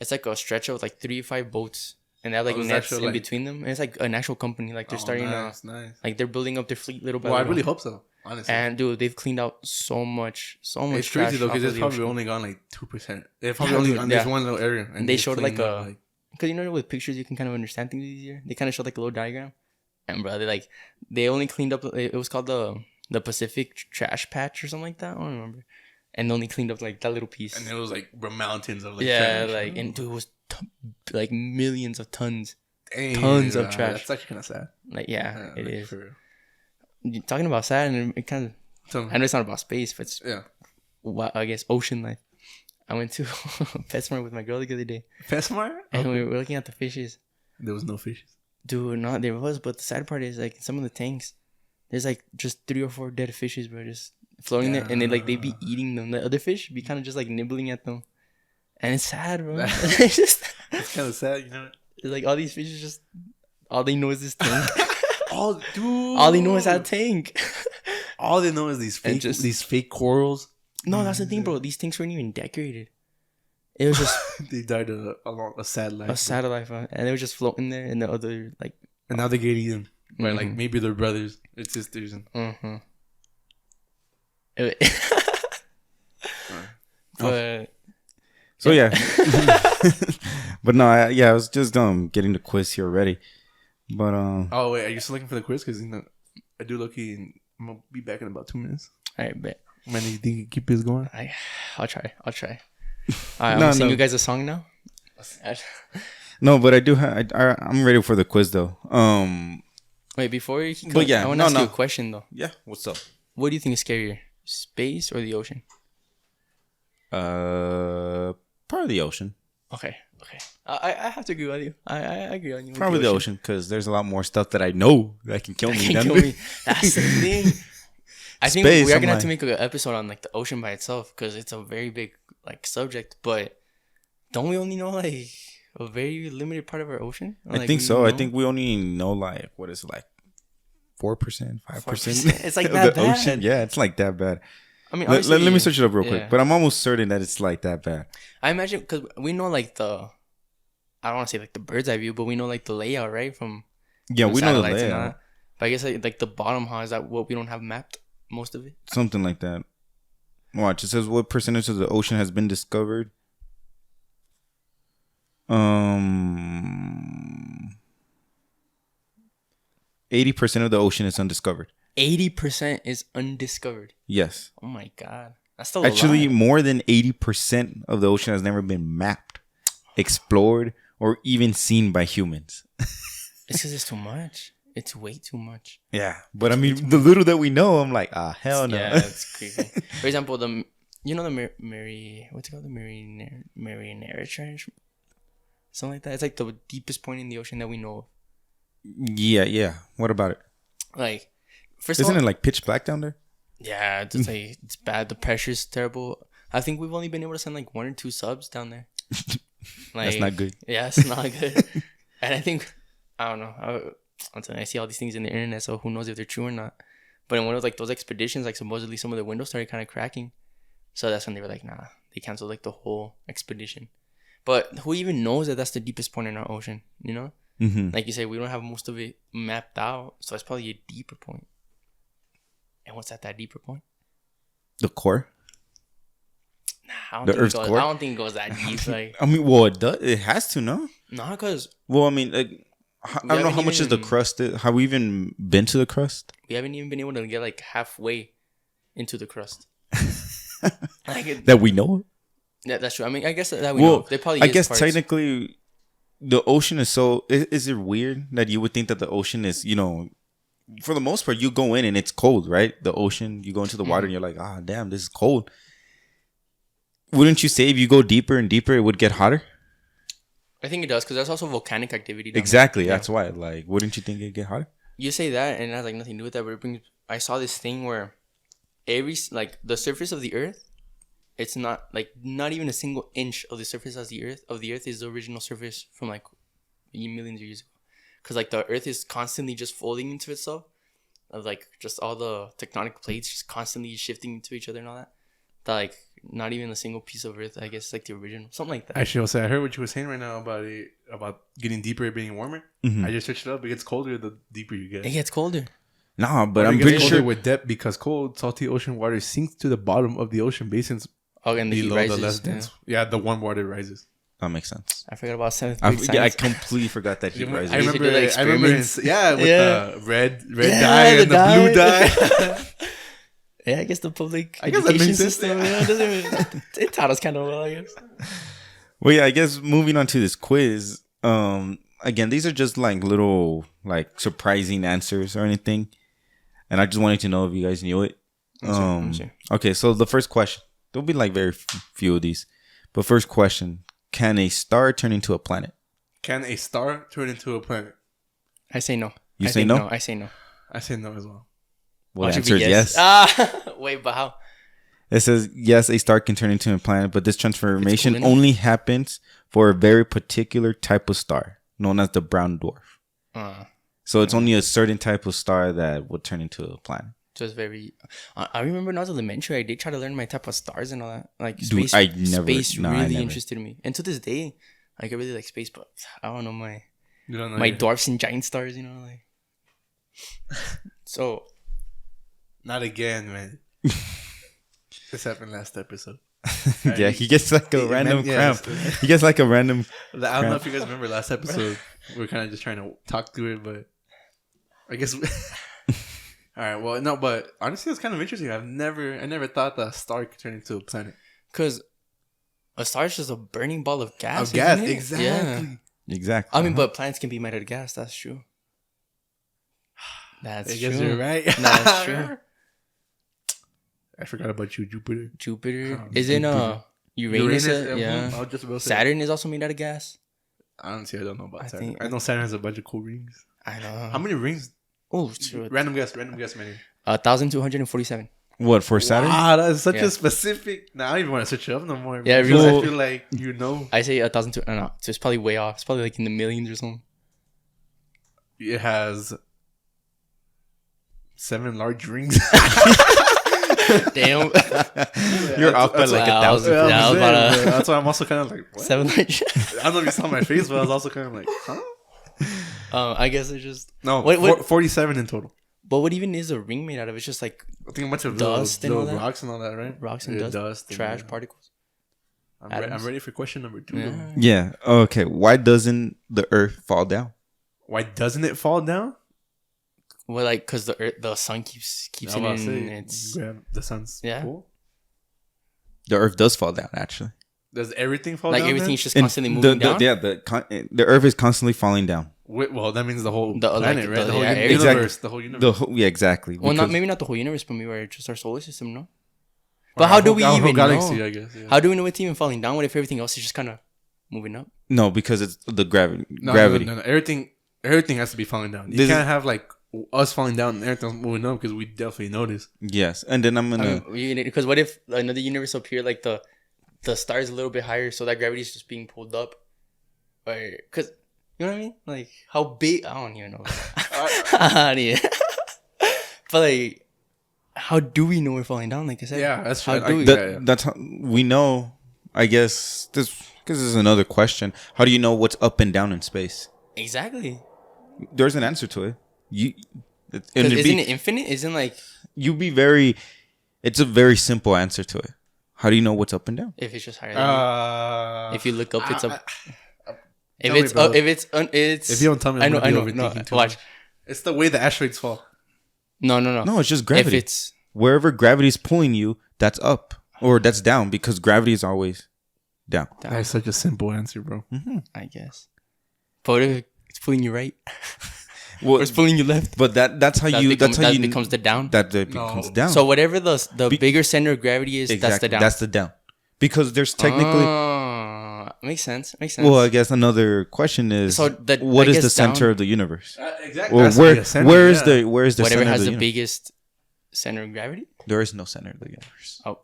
It's like a stretch of like 3 or 5 boats, and they have like it's nets actual, in like- between them. And it's like an actual company. Like they're starting nice. like they're building up their fleet little by Well, I little. really hope so. Honestly, And dude, they've cleaned out so much. it's trash crazy though off because of it's the probably ocean. only gone like 2%. They've probably Yeah, only dude, on this yeah. one little area, And they they've showed like cleaned up, because you know with pictures you can kind of understand things easier. They kind of showed like a little diagram, and bro, they only cleaned up. It was called the Pacific Trash Patch or something like that. I don't remember. And they only cleaned up like that little piece. and it was like mountains of like yeah, trash. like and dude, it was like millions of tons. Dang, tons of trash. That's actually kind of sad. Like yeah, it like, is. for real. You're talking about sad, and it kind of. So, I know it's not about space, but it's yeah, I guess ocean life. I went to PetSmart with my girl the other day, PetSmart, and we were looking at the fishes. there was no fishes. Dude, not there was, but the sad part is like some of the tanks, there's like just 3 or 4 dead fishes, bro, just floating there, and they be eating them. The other fish be kind of just like nibbling at them, and it's sad, bro. It's just It's kind of sad, you know. it's like all these fishes just all they know is this tank. Oh, dude! All they know is that tank. All they know is these fake corals. No, that's the thing, bro. These tanks weren't even decorated. It was just They died a sad life. a satellite, and they were just floating there, and the other like. And now they get eaten by like Mhm. maybe their brothers or sisters. And Mm-hmm. But So yeah, but no, I was just getting the quiz here already, but oh wait, are you still looking for the quiz? Because I do look and I'm gonna be back in about 2 minutes. all right, bet. Man, you think you can keep this going? I'll try. All right, I'm No, gonna sing no. you guys a song now. no, but I do have. I'm ready for the quiz though. Wait, before you keep But going, yeah, I want to no, ask you no. a question though. Yeah, what's up? What do you think is scarier, space or the ocean? Probably the ocean. Okay. I have to agree with you. I agree on you. with Probably the ocean because there's a lot more stuff that I know that can kill me. Can't than- kill me. That's the thing. I think Space, we are I'm gonna have like- to make an episode on like the ocean by itself because it's a very big like subject. But don't we only know like a very limited part of our ocean? Or, I like, think we so. I know? think we only know like what is it, like 4%, 5%. 4%? It's like of that the bad? ocean. Yeah, it's like that bad. I mean, Let obviously, me search it up real quick, yeah. but I'm almost certain that it's like that bad. I imagine because we know like I don't want to say like the bird's eye view, but we know like the layout, right? From Yeah, we know the satellites and all layout. that. But I guess like the bottom, how is that what we don't have mapped? Most of it. Something like that. Watch, it says what percentage of the ocean has been discovered. 80% of the ocean is undiscovered. 80% is undiscovered. Yes. Oh my god, that's still Actually, a lot. more than 80% of the ocean has never been mapped, explored, or even seen by humans. It's because it's too much. It's way too much. Yeah. But I mean, the little that we know, I'm like, hell no. Yeah, it's creepy. For example, the what's it called? The Marinara Trench, something like that. It's like the deepest point in the ocean that we know of. Yeah. What about it? Like, first Isn't of all, it like pitch black down there? yeah, it's like it's bad. The pressure's terrible. I think we've only been able to send like 1 or 2 subs down there. Like, That's not good. Yeah, it's not good. And I think I don't know. I see all these things in the internet, so who knows if they're true or not. But in one of like those expeditions, like supposedly some of the windows started kind of cracking, so that's when they were like, nah, they canceled like the whole expedition. But who even knows that that's the deepest point in our ocean? You know, Mm-hmm. like you say, we don't have most of it mapped out, so it's probably a deeper point. And what's at that deeper point? The core? I don't The think Earth's it goes, core? I don't think it goes that deep. Like, I mean, well, it does. It has to, no? no, because Well, I mean, like, I don't know haven't how much is the even- crust. Have we even been to the crust? we haven't even been able to get like halfway into the crust. Like, That we know? yeah, that's true. I mean, I guess that we Well, know. There probably I is guess parts. technically, the ocean is so. Is it weird that you would think that the ocean is, for the most part, you go in and it's cold, right? The ocean, you go into the water and you're like, ah, damn, this is cold. Wouldn't you say if you go deeper and deeper, it would get hotter? I think it does because there's also volcanic activity. Down Exactly. there. That's why. Like, wouldn't you think it'd get hotter? You say that, and it has like nothing to do with that. But it brings. I saw this thing where the surface of the Earth, it's not even a single inch of the surface of the Earth is the original surface from like millions of years ago. Because like the Earth is constantly just folding into itself, of like just all the tectonic plates just constantly shifting into each other and all that. That like not even a single piece of Earth, I guess, like the original, something like that. Actually, I heard what you were saying right now about getting deeper, being warmer. Mhm. I just searched it up. It gets colder the deeper you get. It gets colder. Nah, but Water I'm gets pretty colder sure. with depth because cold, salty ocean water sinks to the bottom of the ocean basins Oh, and the heat below rises. the less Yeah. dense. Yeah, the warm water rises. That makes sense. I forgot about seventh I grade I science. completely forgot that heat rises. I used to remember. do the I remember. experiments. With Yeah. the red Yeah, dye and the dye. blue dye. Yeah, I guess the public I guess that education makes sense, system, yeah. it taught us kind of well, I guess. Well, yeah, I guess moving on to this quiz. Again, these are just like little like surprising answers or anything, and I just wanted to know if you guys knew it. Sure. Okay, so the first question. There'll be like very few of these, but first question: can a star turn into a planet? Can a star turn into a planet? I say no. You I say think no? Oh, I say no. I say no as well. Well, Why the should we answer is guess? yes. Wait, but how? It says yes, a star can turn into a planet, but this transformation cool enough. only happens for a very particular type of star, known as the brown dwarf. So it's only a certain type of star that would turn into a planet. Just very. I remember when I was elementary, I did try to learn my type of stars and all that. Like Dude, space, I never- space no, I really never. interested me, and to this day, like I really like space, but I don't know my You don't know my yet. dwarfs and giant stars, you know, like. So Not again, man. This happened last episode. Yeah, he gets like a Yeah, random man, yeah, cramp. it's- He gets like a random. I don't know if you guys remember last episode. We were kind of just trying to talk through it, but I guess. All right. Well, no, but honestly, it's kind of interesting. I never thought that a star could turn into a planet. because a star is just a burning ball of gas. Of gas, isn't it? exactly. Yeah. Exactly. I mean, but planets can be made out of gas. That's true. That's I true. guess you're right. That's true. I forgot about you, Jupiter. Jupiter Oh, isn't Jupiter. Uranus. I Yeah. was just about to say. Saturn is also made out of gas. Honestly, I don't know about I Saturn. think- I know Saturn has a bunch of cool rings. I know. How many rings? Oh, true. Random guess, man. 1,247. What for Saturn? Wow, that's such Yeah. a specific. Now I don't even want to search it up no more. Yeah, because really. I feel like you know I say 1,002. No, so it's probably way off. It's probably like in the millions or something. it has 7 large rings. Damn. You're up by like wow. 1,000. Yeah, I was about to- That's why I'm also kind of like, what? 700. I don't know if you saw my face, but I was also kind of like, huh? I guess it's just. No, What- 47 in total. But what even is a ring made out of? It's just like I think a bunch of Dust and little all that? rocks and all that, right? rocks and Yeah, dust, and, trash, yeah. particles. I'm atoms. ready for question number 2. Yeah. though. Yeah. Okay. Why doesn't the Earth fall down? Why doesn't it fall down? Well, like, because the sun keeps I it was about to in say, its. grab the sun's Yeah. pull. The Earth does fall down. Actually, Does everything fall Like, down? everything's just And constantly moving down. the Earth is constantly falling down. Well, that means the whole The- like, planet, right? the- The whole yeah, universe. exactly. The whole universe. Yeah, exactly. Well, not because- maybe not the whole universe, but maybe just our solar system, no? Or But how our do whole- we our whole even galaxy, know? I guess. Yeah. How do we know it's even falling down? What if everything else is just kind of moving up? No, because it's the gravity. No, gravity. No. Everything has to be falling down. You This- can't have like us falling down and everything's moving up because we definitely notice. Yes, and then I'm gonna. Because what if another universe up here, like the star is a little bit higher, so that gravity is just being pulled up, or because you know what I mean? Like how big? I don't even know. I don't even- But like, how do we know we're falling down? Like I said, Yeah, that's How true. do we- That's how we know. I guess this because this is another question. How do you know what's up and down in space? exactly. There's an answer to it. Because it'd isn't be, it infinite? Isn't like you'd be very. It's a very simple answer to it. How do you know what's up and down? if it's just higher. Than you. If you look up, it's up. If tell me, it's bro. it's. If you don't tell me, I I'm know. gonna I be know. No, overthinking too watch. much. It's the way the asteroids fall. No. No, it's just If gravity. it's Wherever gravity's pulling you, that's up or that's down because gravity is always down. That is such a simple answer, bro. I guess. But what if it's pulling you right? Well, Where's pulling you left? but that's how you becomes the down. that becomes down. So whatever the bigger center of gravity is, that's the down. That's the down. Because there's technically. Makes sense. Makes sense. Well, I guess another question is, So what I is guess the center down- of the universe? Exactly. Or That's the center, where is yeah. the whatever center has of the universe? biggest center of gravity. There is no center of the universe. Oh,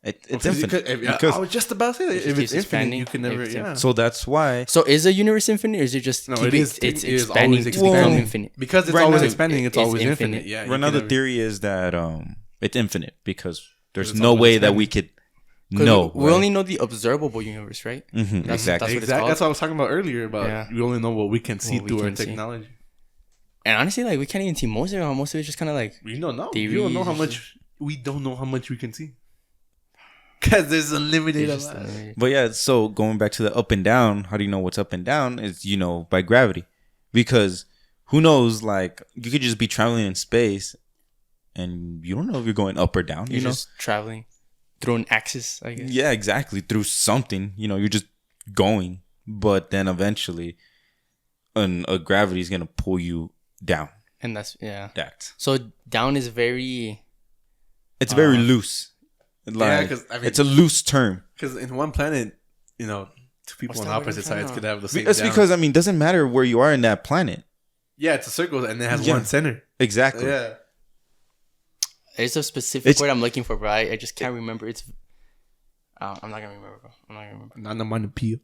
It's infinite. I Because was just about to say that. It If keeps it's infinite, expanding. you can never. It's Yeah. so that's why. so is the universe infinite, or is it just No, keep it is. It's It is expanding always to become expanding. infinite. Because it's Right always now, expanding, it's it's always infinite. infinite. Yeah. you Another can never- theory is that it's infinite because there's It's no always way that expanding. we could 'Cause know. we only know the observable universe, right? Mhm, That's- exactly. what it's Exactly. called. That's what I was talking about earlier. About Yeah. we only know what we can see What we through our can see. technology. And honestly, like we can't even see most of it. Most of it's just kind of like We don't know. Theories We don't know how and much. We don't know how much we can see. Because there's a limited it's just, amount. But yeah, so going back to the up and down, how do you know what's up and down? Is by gravity, because who knows? Like you could just be traveling in space, and you don't know if you're going up or down. you're just traveling through an axis, I guess. Yeah, exactly. Through something, you're just going, but then eventually, a gravity is gonna pull you down. And that's That So down is very it's very loose. Like, 'cause, I mean- it's a loose term. Because in one planet, two people What's on that word opposite I'm trying sides to- could have the same. It's down. because it doesn't matter where you are in that planet. Yeah, it's a circle and it has Yeah. one center. Exactly. Yeah. There's a specific It's- word I'm looking for, bro. I just can't remember. It's I'm not gonna remember, bro. I'm not gonna remember. Onomatopoeia.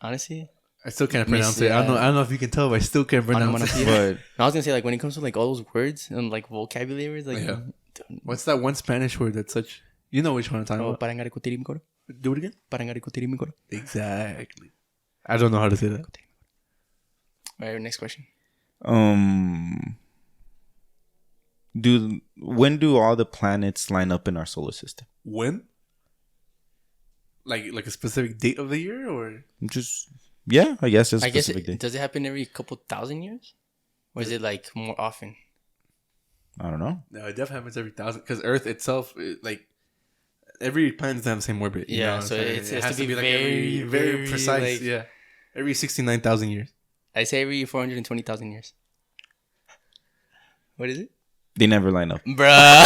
Honestly, I still can't Miss- pronounce it. I don't know if you can tell, but I still can't pronounce it. Onomatopoeia. But I was gonna say, like, when it comes to like all those words and like vocabulary words, like Yeah. What's that one Spanish word that's such? You know which one I'm talking about. parangaricutirimicoro. Do it again. Parangaricutirimicoro. Exactly. I don't know how to say that. All right, next question. when do all the planets line up in our solar system? When? Like a specific date of the year, or Just I guess it's a I guess specific day. does it happen every couple thousand years, or is it like more often? I don't know. no? It definitely happens every 1,000. Because Earth itself, every planet doesn't have the same orbit. you Yeah, know what I'm so saying? it It has to be like very, very very, precise. like- Yeah, every 69,000 years. I say every 420,000 years. What is it, They never line up. bruh?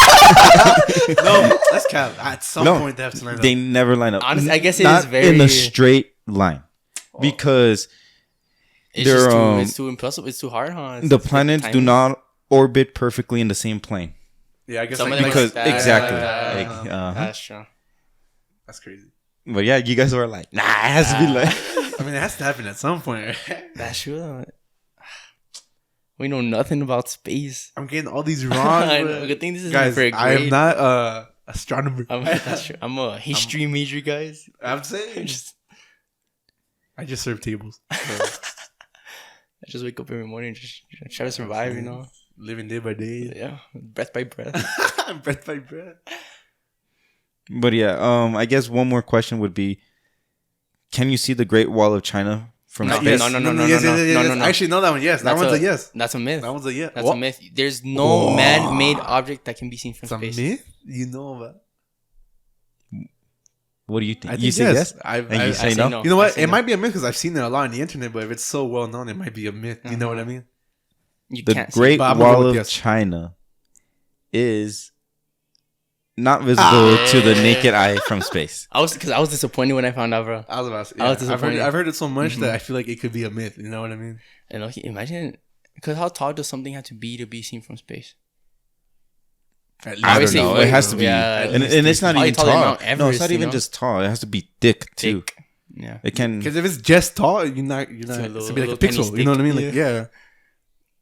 No, that's cap. At some No, point, they have to line up. They never line up. Honestly, I guess it Not is very- in a straight line, because It's They're, just too, it's too impossible. It's too hard, huh? the planets do not orbit perfectly in the same plane. Yeah, I guess Some of like, them Because like that, exactly, like that. like, uh-huh. That's true. that's crazy. But yeah, you guys were like, nah, it has to be like. I mean, it has to happen at some point. Right? That's true. Though. We know nothing about space. I'm getting all these wrong. I but- know. Good thing this is Guys, for a I am grade. not a astronomer. That's true. I'm a history major, guys. I'm saying. Just, I just serve tables. I just wake up every morning and just try to survive, you know? Living day by day. Yeah. Breath by breath. Breath by breath. But yeah, I guess one more question would be: can you see the Great Wall of China from No, space? no. Yes. No. Actually, no, that one, yes. That one's a yes. That's a myth. That one's a yes. That's What? a myth. There's no man-made object that can be seen from It's a space. myth? You know about What do you think? I You think say yes? I've, And you I've, say I no? say no. you know I what? say It no. might be a myth because I've seen it a lot on the internet, but if it's so well known, it might be a myth. You know what I mean? You The can't Great But I'm gonna go Wall with of yes. China is not visible to the naked eye from space. I was disappointed when I found out, bro. I was about to say. I was Yeah, disappointed. I've heard it so much that I feel like it could be a myth. You know what I mean? And okay, imagine, because how tall does something have to be seen from space? At I least- don't Obviously, know. wait, It has to be, yeah, and it's not probably even taller than tall. Mount No, Everest, it's not you even know? just tall. It has to be thick too. Thick. Yeah. It can. Because if it's just tall, you're not. a It's little- to be like a little penny pixel. You know what I mean? stick. Like yeah.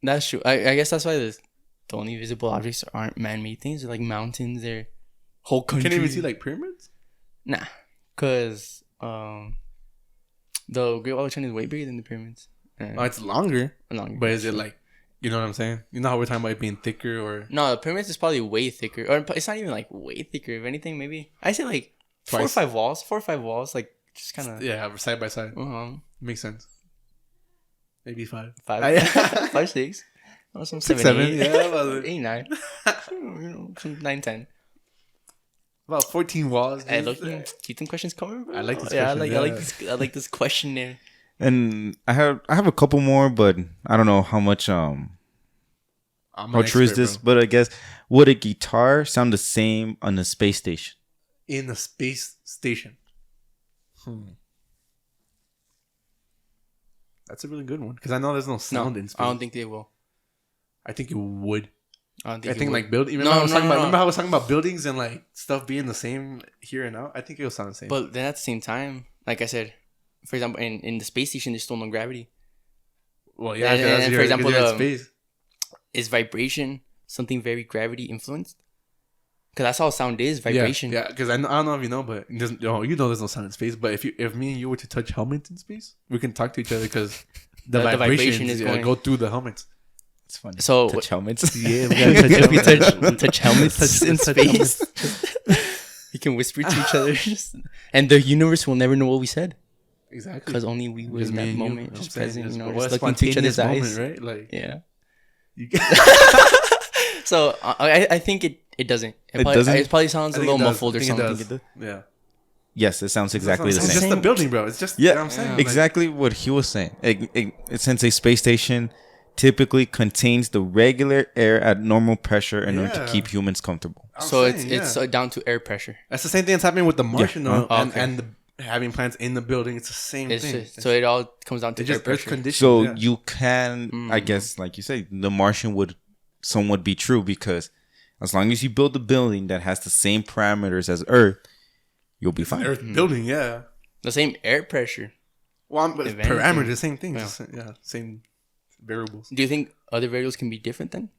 That's true. I guess that's why the only visible objects aren't man-made things. They're like mountains. They're whole You countries. can't even see like pyramids. Nah, because the Great Wall of China is way bigger than the pyramids. Oh, it's longer, Longer. but is it like, you know what I'm saying? You know how we're talking about it being thicker or No, the pyramids is probably way thicker, or it's not even like way thicker. If anything, maybe I say like Twice. 4 or 5 walls, like just kind of yeah, side by side. makes Makes sense. Maybe 5. 5, 5, 6, or some 6, 7, 7. 8, Yeah, about, 8, 9, some 9, 10. about 14 walls. Hey, dude. look, keep them questions coming, bro. I like this Yeah, question, I like this questionnaire. And I have a couple more, but I don't know how much I'm how true is this. But I guess, would a guitar sound the same on a space station? In a space station? That's a really good one because I know there's no sound in space. I don't think they will. I think it would. I think like building. Remember how I was talking about buildings and like stuff being the same here and now? I think it'll sound the same. But then at the same time, like I said, for example, in the space station, there's still no gravity. Well, yeah. And for example, space. Is vibration something very gravity influenced? Because that's how sound is, vibration. Yeah, because I don't know if you know, but there's no sound in space. But if me and you were to touch helmets in space, we can talk to each other because the vibration is going to go through the helmets. It's funny. So touch helmets. Yeah, we gotta touch helmets in space. We can whisper to each other, and the universe will never know what we said. Exactly. Because only we were in that moment, just present, just looking into each other's eyes, moment, right? Like, yeah. So I think it doesn't. It probably sounds a little muffled or something. Yeah. Yes, it sounds exactly the same. It's just the building, bro. It's just you know what I'm saying. Exactly what he was saying. Since a space station typically contains the regular air at normal pressure in order to keep humans comfortable. It's down to air pressure. That's the same thing that's happening with the Martian, though, and having plants in the building. It's the same thing. So it all comes down to air pressure. Conditions. So you can, I guess, like you say, the Martian would somewhat be true because as long as you build a building that has the same parameters as Earth, you'll be fine. Earth building, yeah. The same air pressure. Well, but parameters, the same thing. Yeah, same variables. Do you think other variables can be different then?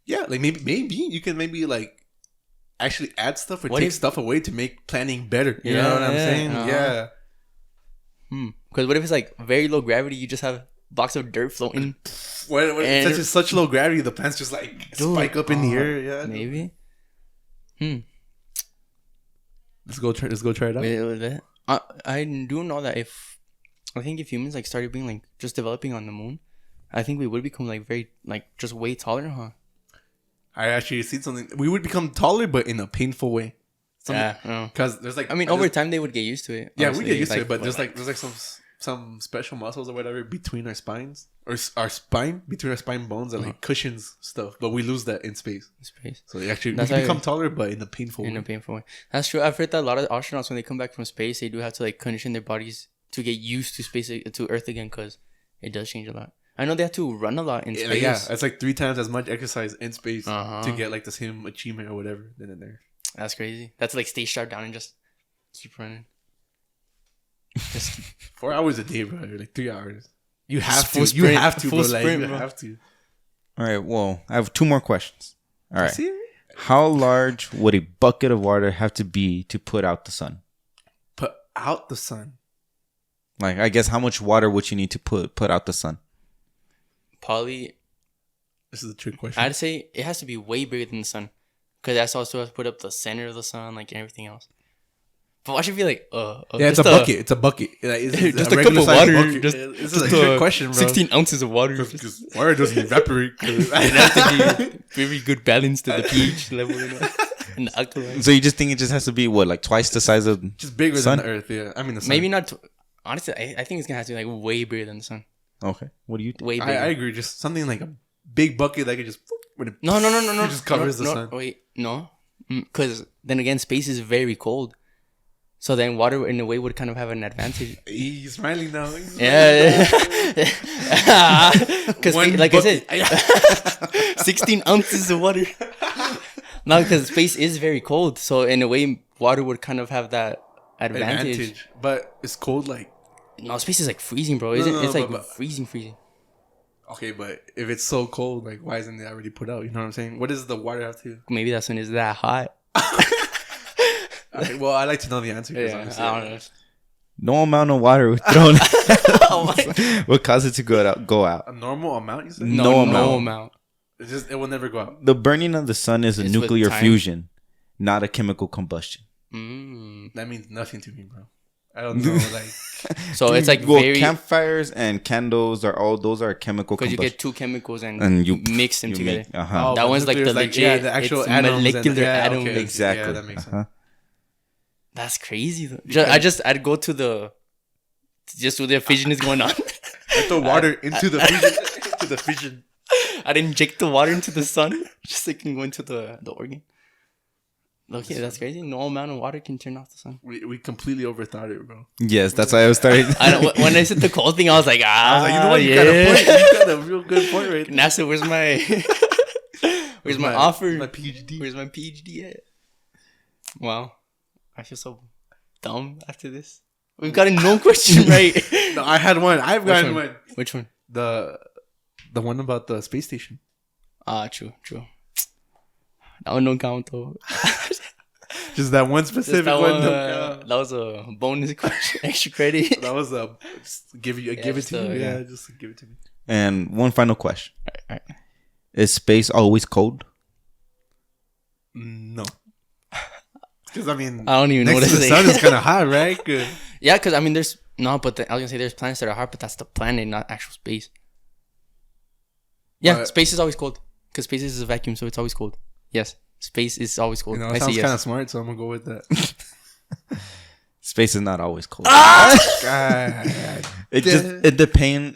Yeah, like maybe you can like actually add stuff or take stuff away to make planning better. You know what I'm saying? Yeah. Because what if it's like very low gravity? You just have a box of dirt floating. It's such low gravity, the plants just like spike up in the air. Yeah, maybe. Let's go try it out. I do know that if humans like started being like just developing on the moon, I think we would become like very like just way taller, huh? I actually seen something. We would become taller, but in a painful way. Because there's like over time they would get used to it. Yeah, we get used to it, but there's like some special muscles or whatever between our spines or our spine between our spine bones and like cushions stuff. But we lose that in space. So actually, we become taller, but in a painful way. That's true. I've heard that a lot of astronauts when they come back from space, they do have to like condition their bodies to get used to space to Earth again because it does change a lot. I know they have to run a lot in space. Yeah, it's like 3 times as much exercise in space to get like the same achievement or whatever than in there. That's crazy. That's like stay sharp down and just keep running. Just 4 hours a day, bro. Like 3 hours. You have to. Full sprint, you have to, bro. Sprint, you bro. have to. All right. Well, I have 2 more questions. All right. How large would a bucket of water have to be to put out the sun? Put out the sun. Like, I guess how much water would you need to put out the sun? Probably. This is a trick question. I'd say it has to be way bigger than the sun, because that's also to put up the center of the sun, like everything else. But why should be like it's a bucket. It's a bucket. Like, just a cup of water. Bucket. This is a trick question, bro. 16 ounces of water. Because water doesn't evaporate. It has to be very good balance to the pH level and the alkaline. So you just think it just has to be like twice the size of just bigger sun? than the Earth? Yeah, I mean the sun. Maybe not. Honestly, I think it's gonna have to be like way bigger than the sun. Okay, what do you think? Way bigger. I agree. Just something like a big bucket that could just no. It just covers the sun. Wait, no, because then again, space is very cold. So then water in a way would kind of have an advantage. He's smiling now. Yeah. Because like bucket. I said, 16 ounces of water. No, because space is very cold. So in a way, water would kind of have that advantage. But it's cold like... No, space is like freezing, bro. It's like freezing. Okay, but if it's so cold, like why isn't it already put out? You know what I'm saying? What does the water have to... Maybe that's when it's that hot. Well, I like to know the answer. Yeah, I don't know. No amount of water would thrown would cause it to go out. A normal amount, you said? No amount. It will never go out. The burning of the sun is a nuclear fusion, not a chemical combustion. That means nothing to me, bro. I don't know, like. So it's like campfires and candles those are chemical combustion. Because you get 2 chemicals and you mix them together. That one's like the legit, the actual molecular atom. Okay. Exactly. Yeah, that makes sense. That's crazy though. I'd go to just what the fission is going on. I throw water into the fission. Into the fission. I'd inject the water into the sun just so it can go into the organ. Okay, that's crazy. No amount of water can turn off the sun. We completely overthought it, bro. Yes, that's why I was starting. I know, when I said the cold thing, I was like, I was like, you know what? You got a point. You got a real good point right there. NASA, where's my offer? My PhD. Where's my PhD at? Wow, I feel so dumb after this. We've gotten no question right. No, I had one. I've gotten one. Which one? The one about the space station. True. That one don't count though. Just that one specific That one. one, don't count. that was a bonus question, extra credit. That was a just give it just, to me. yeah. Yeah, just give it to me. And one final question: Alright. Is space always cold? No. Because I mean, I don't even know what next to to the say. sun is kind of hot, right? Good. Yeah, because I mean, I was gonna say there's planets that are hot, but that's the planet, not actual space. Yeah, But- space is always cold because space is a vacuum, so it's always cold. Yes, space is always cold. You know, I it say sounds yes. kind of smart, so I'm gonna go with that. Space is not always cold. God. It depends.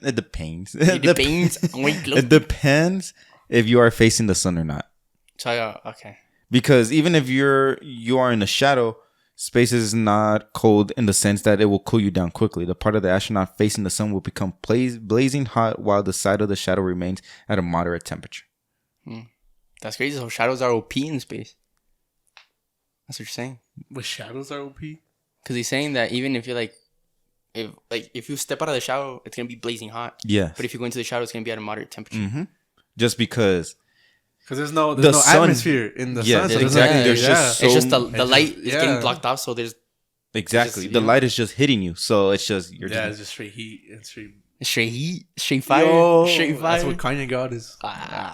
It depends. It depends. It depends if you are facing the sun or not. So, okay. Because even if you are in a shadow, space is not cold in the sense that it will cool you down quickly. The part of the astronaut facing the sun will become blazing hot while the side of the shadow remains at a moderate temperature. That's crazy. So shadows are OP in space. That's what you're saying. With shadows are OP. Because he's saying that even if you're if you step out of the shadow, it's gonna be blazing hot. Yeah. But if you go into the shadow, it's gonna be at a moderate temperature. Mm-hmm. Just because. Because there's no sun- atmosphere in the Yeah, sun. So exactly. There's There's just It's so- just the light is yeah. getting blocked off, so there's Exactly. Just, the yeah. light is just hitting you. So it's just. it's just straight heat and straight. straight heat, straight fire, Yo, straight fire. That's what Kanye God is. Ah,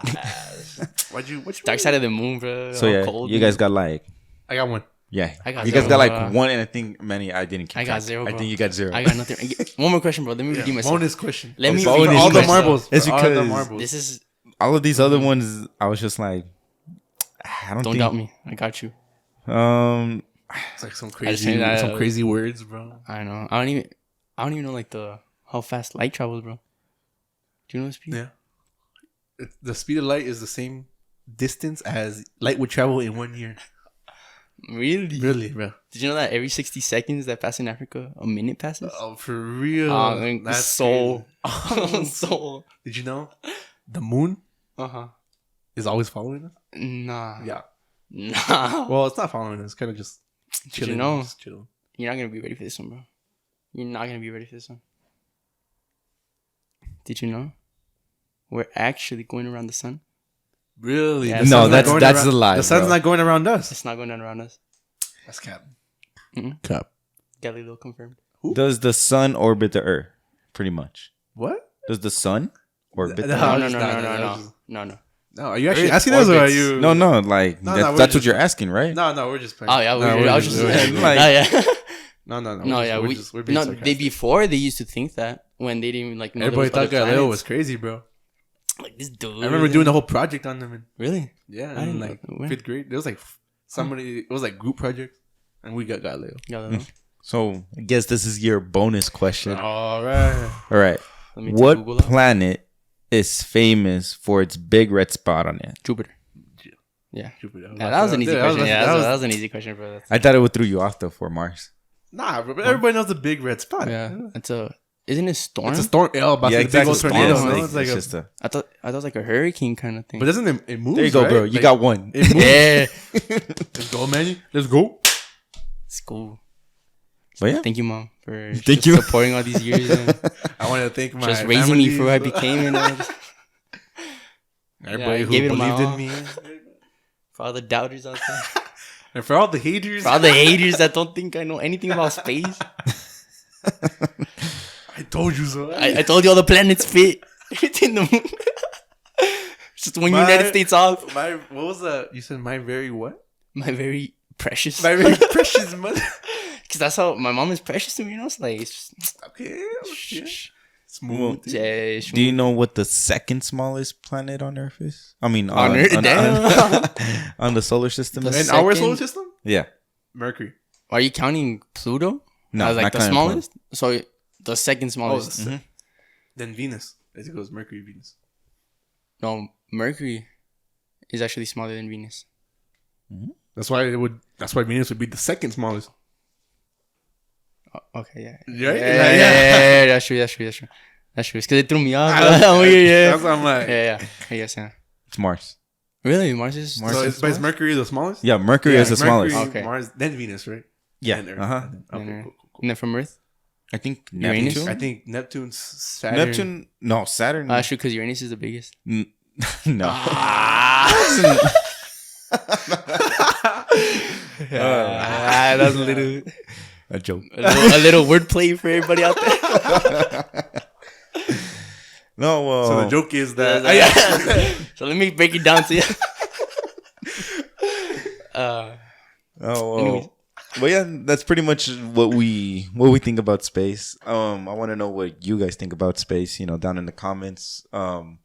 What'd you Dark side of the moon, bro. So All yeah, cold, you guys got like. I got one. Yeah. I got You guys zero. got like one, and I think Manny, I didn't keep I got track. zero, I bro. think you got zero. I got nothing. One more question, bro. Let me redeem myself. Bonus question. Let me bonus redeem For all the myself. marbles. It's For all the because- marbles. This is. All of these other ones, I was just like, I don't Don't think. doubt me. I got you. It's like some I just think that- some crazy words, bro. I know. I don't even know like how fast light travels, bro. Do you know the speed? Yeah. The speed of light is the same distance as light would travel in 1 year. Really? Really, bro? Did you know that every 60 seconds that pass in Africa, a minute passes? Oh, for real? That's so. So. Did you know the moon Uh-huh. is always following us? Nah. Yeah. Nah. Well, it's not following us. It's kind of just chilling. know? Just chilling. You're not going to be ready for this one, bro. You're not going to be ready for this one. Did you know? We're actually going around the sun. Really? Yeah, The no, sun's not that's- going that's around- a lie, The sun's bro. not going around us. It's not going around us. That's cap. Mm-mm. Cap. Galileo confirmed. Does the sun orbit the Earth? Pretty much. What? Does the sun orbit the No, Earth? No. No, are you actually Earth asking us or are orbits. you? No, like No, that's we're what just- you're asking, right? No, we're just playing. Oh, yeah. No, I was just. we're just- No, like- yeah. No. No, yeah. We're being sarcastic. Before they used to think that when they didn't even like know Everybody there was thought other Galileo planets. was crazy, bro. Like this dude. I remember doing the whole project on them. Really? Yeah, I in didn't like know. When? 5th grade. There was like somebody. It was like group project, and we got Galileo. Galileo. So I guess this is your bonus question. All right. All right. Let me take What Google up. planet is famous for its big red spot on it? Jupiter. Yeah. Jupiter. Yeah, that was an easy question. Yeah, that that was an easy question, bro. I thought it would throw you off though for Mars. Nah, bro. But everybody knows the big red spot. Yeah, it's a. Isn't it a storm? It's a storm. Oh, about Yeah, the big old exactly. tornado. Storm. No? It's It's like it's a, just a. I thought it was like a hurricane kind of thing. but doesn't it move? There you go, bro. You got one. It moves. Yeah, Let's go, man. Let's go. it's cool. But yeah, Thank you, mom, for Thank just you. supporting all these years and I want to thank my just raising me for who I families, became and just, everybody I who gave it believed my all. in me, for all the doubters out there, and for all the haters. for all the haters that don't think I know anything about space. I told you so. I told you all the planets fit. It's in the moon. Just one My- United States off. My what was that? You said my very what? My very precious. My very precious mother. Because that's how my mom is precious to me, you know? It's like, it's just, Okay. Well, Smooth. yeah, do you know what the second smallest planet on Earth is? I mean, On Earth? Damn. on the solar system. The is? In our second- solar system, Yeah. Mercury. Are you counting Pluto? No, as like not the counting smallest? So The second smallest. Then Venus. It goes Mercury, Venus. No, Mercury is actually smaller than Venus. That's why Venus would be the second smallest. Okay, yeah. Yeah. That's true. That's true. Because it threw me off. That's what I'm like. Yeah. I guess, yeah. It's Mars. Really? Mars is... So is Mercury the smallest? Yeah, Mercury is the Mercury, smallest. Okay. Mars, then Venus, right? Yeah. And Earth. Uh-huh. Okay, And cool. And then from Earth? I think Uranus? Neptune. I think Neptune's Saturn. Neptune. No, Saturn. True, because Uranus is the biggest. No. That's a little... A joke. A little wordplay for everybody out there. No. Well. So the joke is that. So let me break it down to you. Oh well. Anyways. But yeah, that's pretty much what we think about space. I want to know what you guys think about space. Down in the comments. On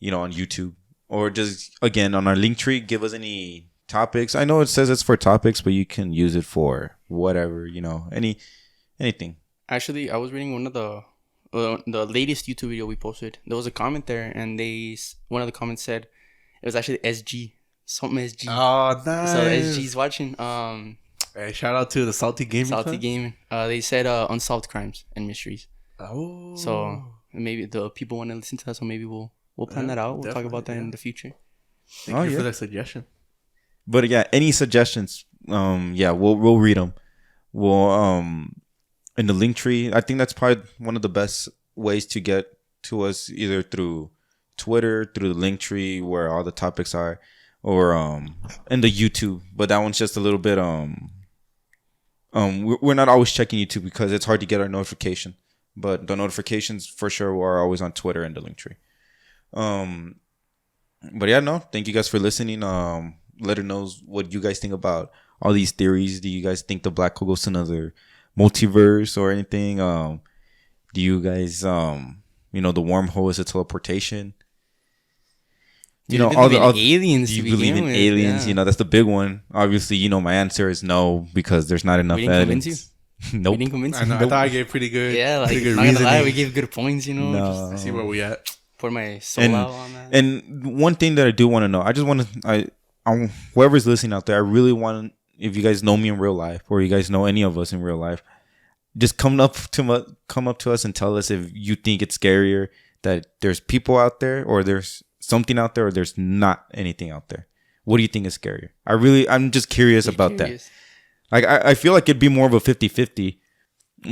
YouTube, or just again on our link tree. Give us any topics. I know it says it's for topics, but you can use it for whatever. Anything. Actually, I was reading one of the latest YouTube video we posted. There was a comment there, and one of the comments said it was actually SG, something SG. Oh, nice. So SG's watching. Hey, shout out to the Salty Gaming Salty Club. Gaming. They said unsolved crimes and mysteries. Oh. So maybe the people want to listen to that. So maybe we'll plan that out. We'll talk about that in the future. Thank you for the suggestion. But yeah, any suggestions? We'll read them. We'll in the link tree. I think that's probably one of the best ways to get to us, either through Twitter, through the link tree where all the topics are, or in the YouTube. But that one's just a little bit we're not always checking YouTube because it's hard to get our notification. But the notifications for sure are always on Twitter and the link tree. But yeah, no, thank you guys for listening. Let us know what you guys think about all these theories. Do you guys think the black hole goes to another multiverse or anything? Do you guys the wormhole is a teleportation? All the aliens. Do you believe in aliens? Yeah. That's the big one. Obviously, my answer is no because there's not enough evidence. Convince you? Nope. We didn't convince I you. know. I thought I gave pretty good. Yeah, like pretty good not gonna lie, reasoning. we gave good points. No. I see where we at. Pour my soul out on that. And one thing that I do want to know, I just want to, whoever's listening out there, I really want, if you guys know me in real life or you guys know any of us in real life, just come up to us and tell us if you think it's scarier that there's people out there or there's something out there or there's not anything out there. What do you think is scarier? I'm just curious about that. Like, I feel like it'd be more of a 50-50,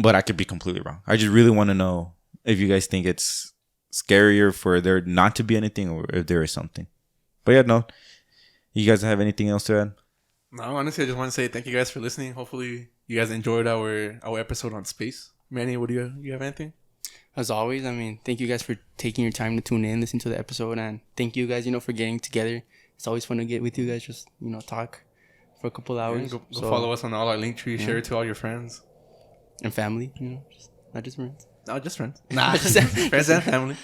but I could be completely wrong. I just really want to know if you guys think it's scarier for there not to be anything or if there is something. But yeah, no. You guys have anything else to add? No, honestly, I just want to say thank you guys for listening. Hopefully, you guys enjoyed our episode on space. Manny, what do you have anything? As always, thank you guys for taking your time to tune in, listen to the episode, and thank you guys, for getting together. It's always fun to get with you guys, just, talk for a couple hours. Go follow us on all our link tree, share it to all your friends. And family, not just friends. No, just friends. Nah, friends and family.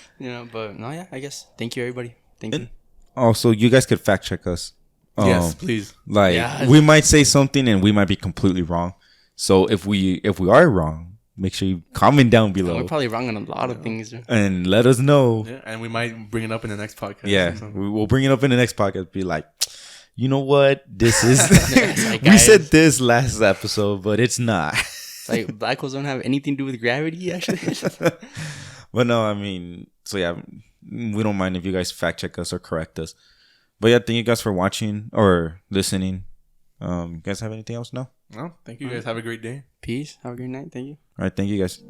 But no, yeah, I guess. Thank you, everybody. Thank you. Also, you guys could fact check us. Yes, please. We might say something and we might be completely wrong. So if we are wrong, make sure you comment down below. We're probably wrong on a lot of things. And let us know. Yeah, and we might bring it up in the next podcast. Yeah, we'll bring it up in the next podcast. Be like, you know what? This is... Like, we said this last episode, but it's not. Like, black holes don't have anything to do with gravity, actually. But no, so yeah, we don't mind if you guys fact check us or correct us. But yeah, thank you guys for watching or listening. You guys have anything else? No? No, thank you guys. Have a great day. Peace. Have a great night. Thank you. All right, thank you guys.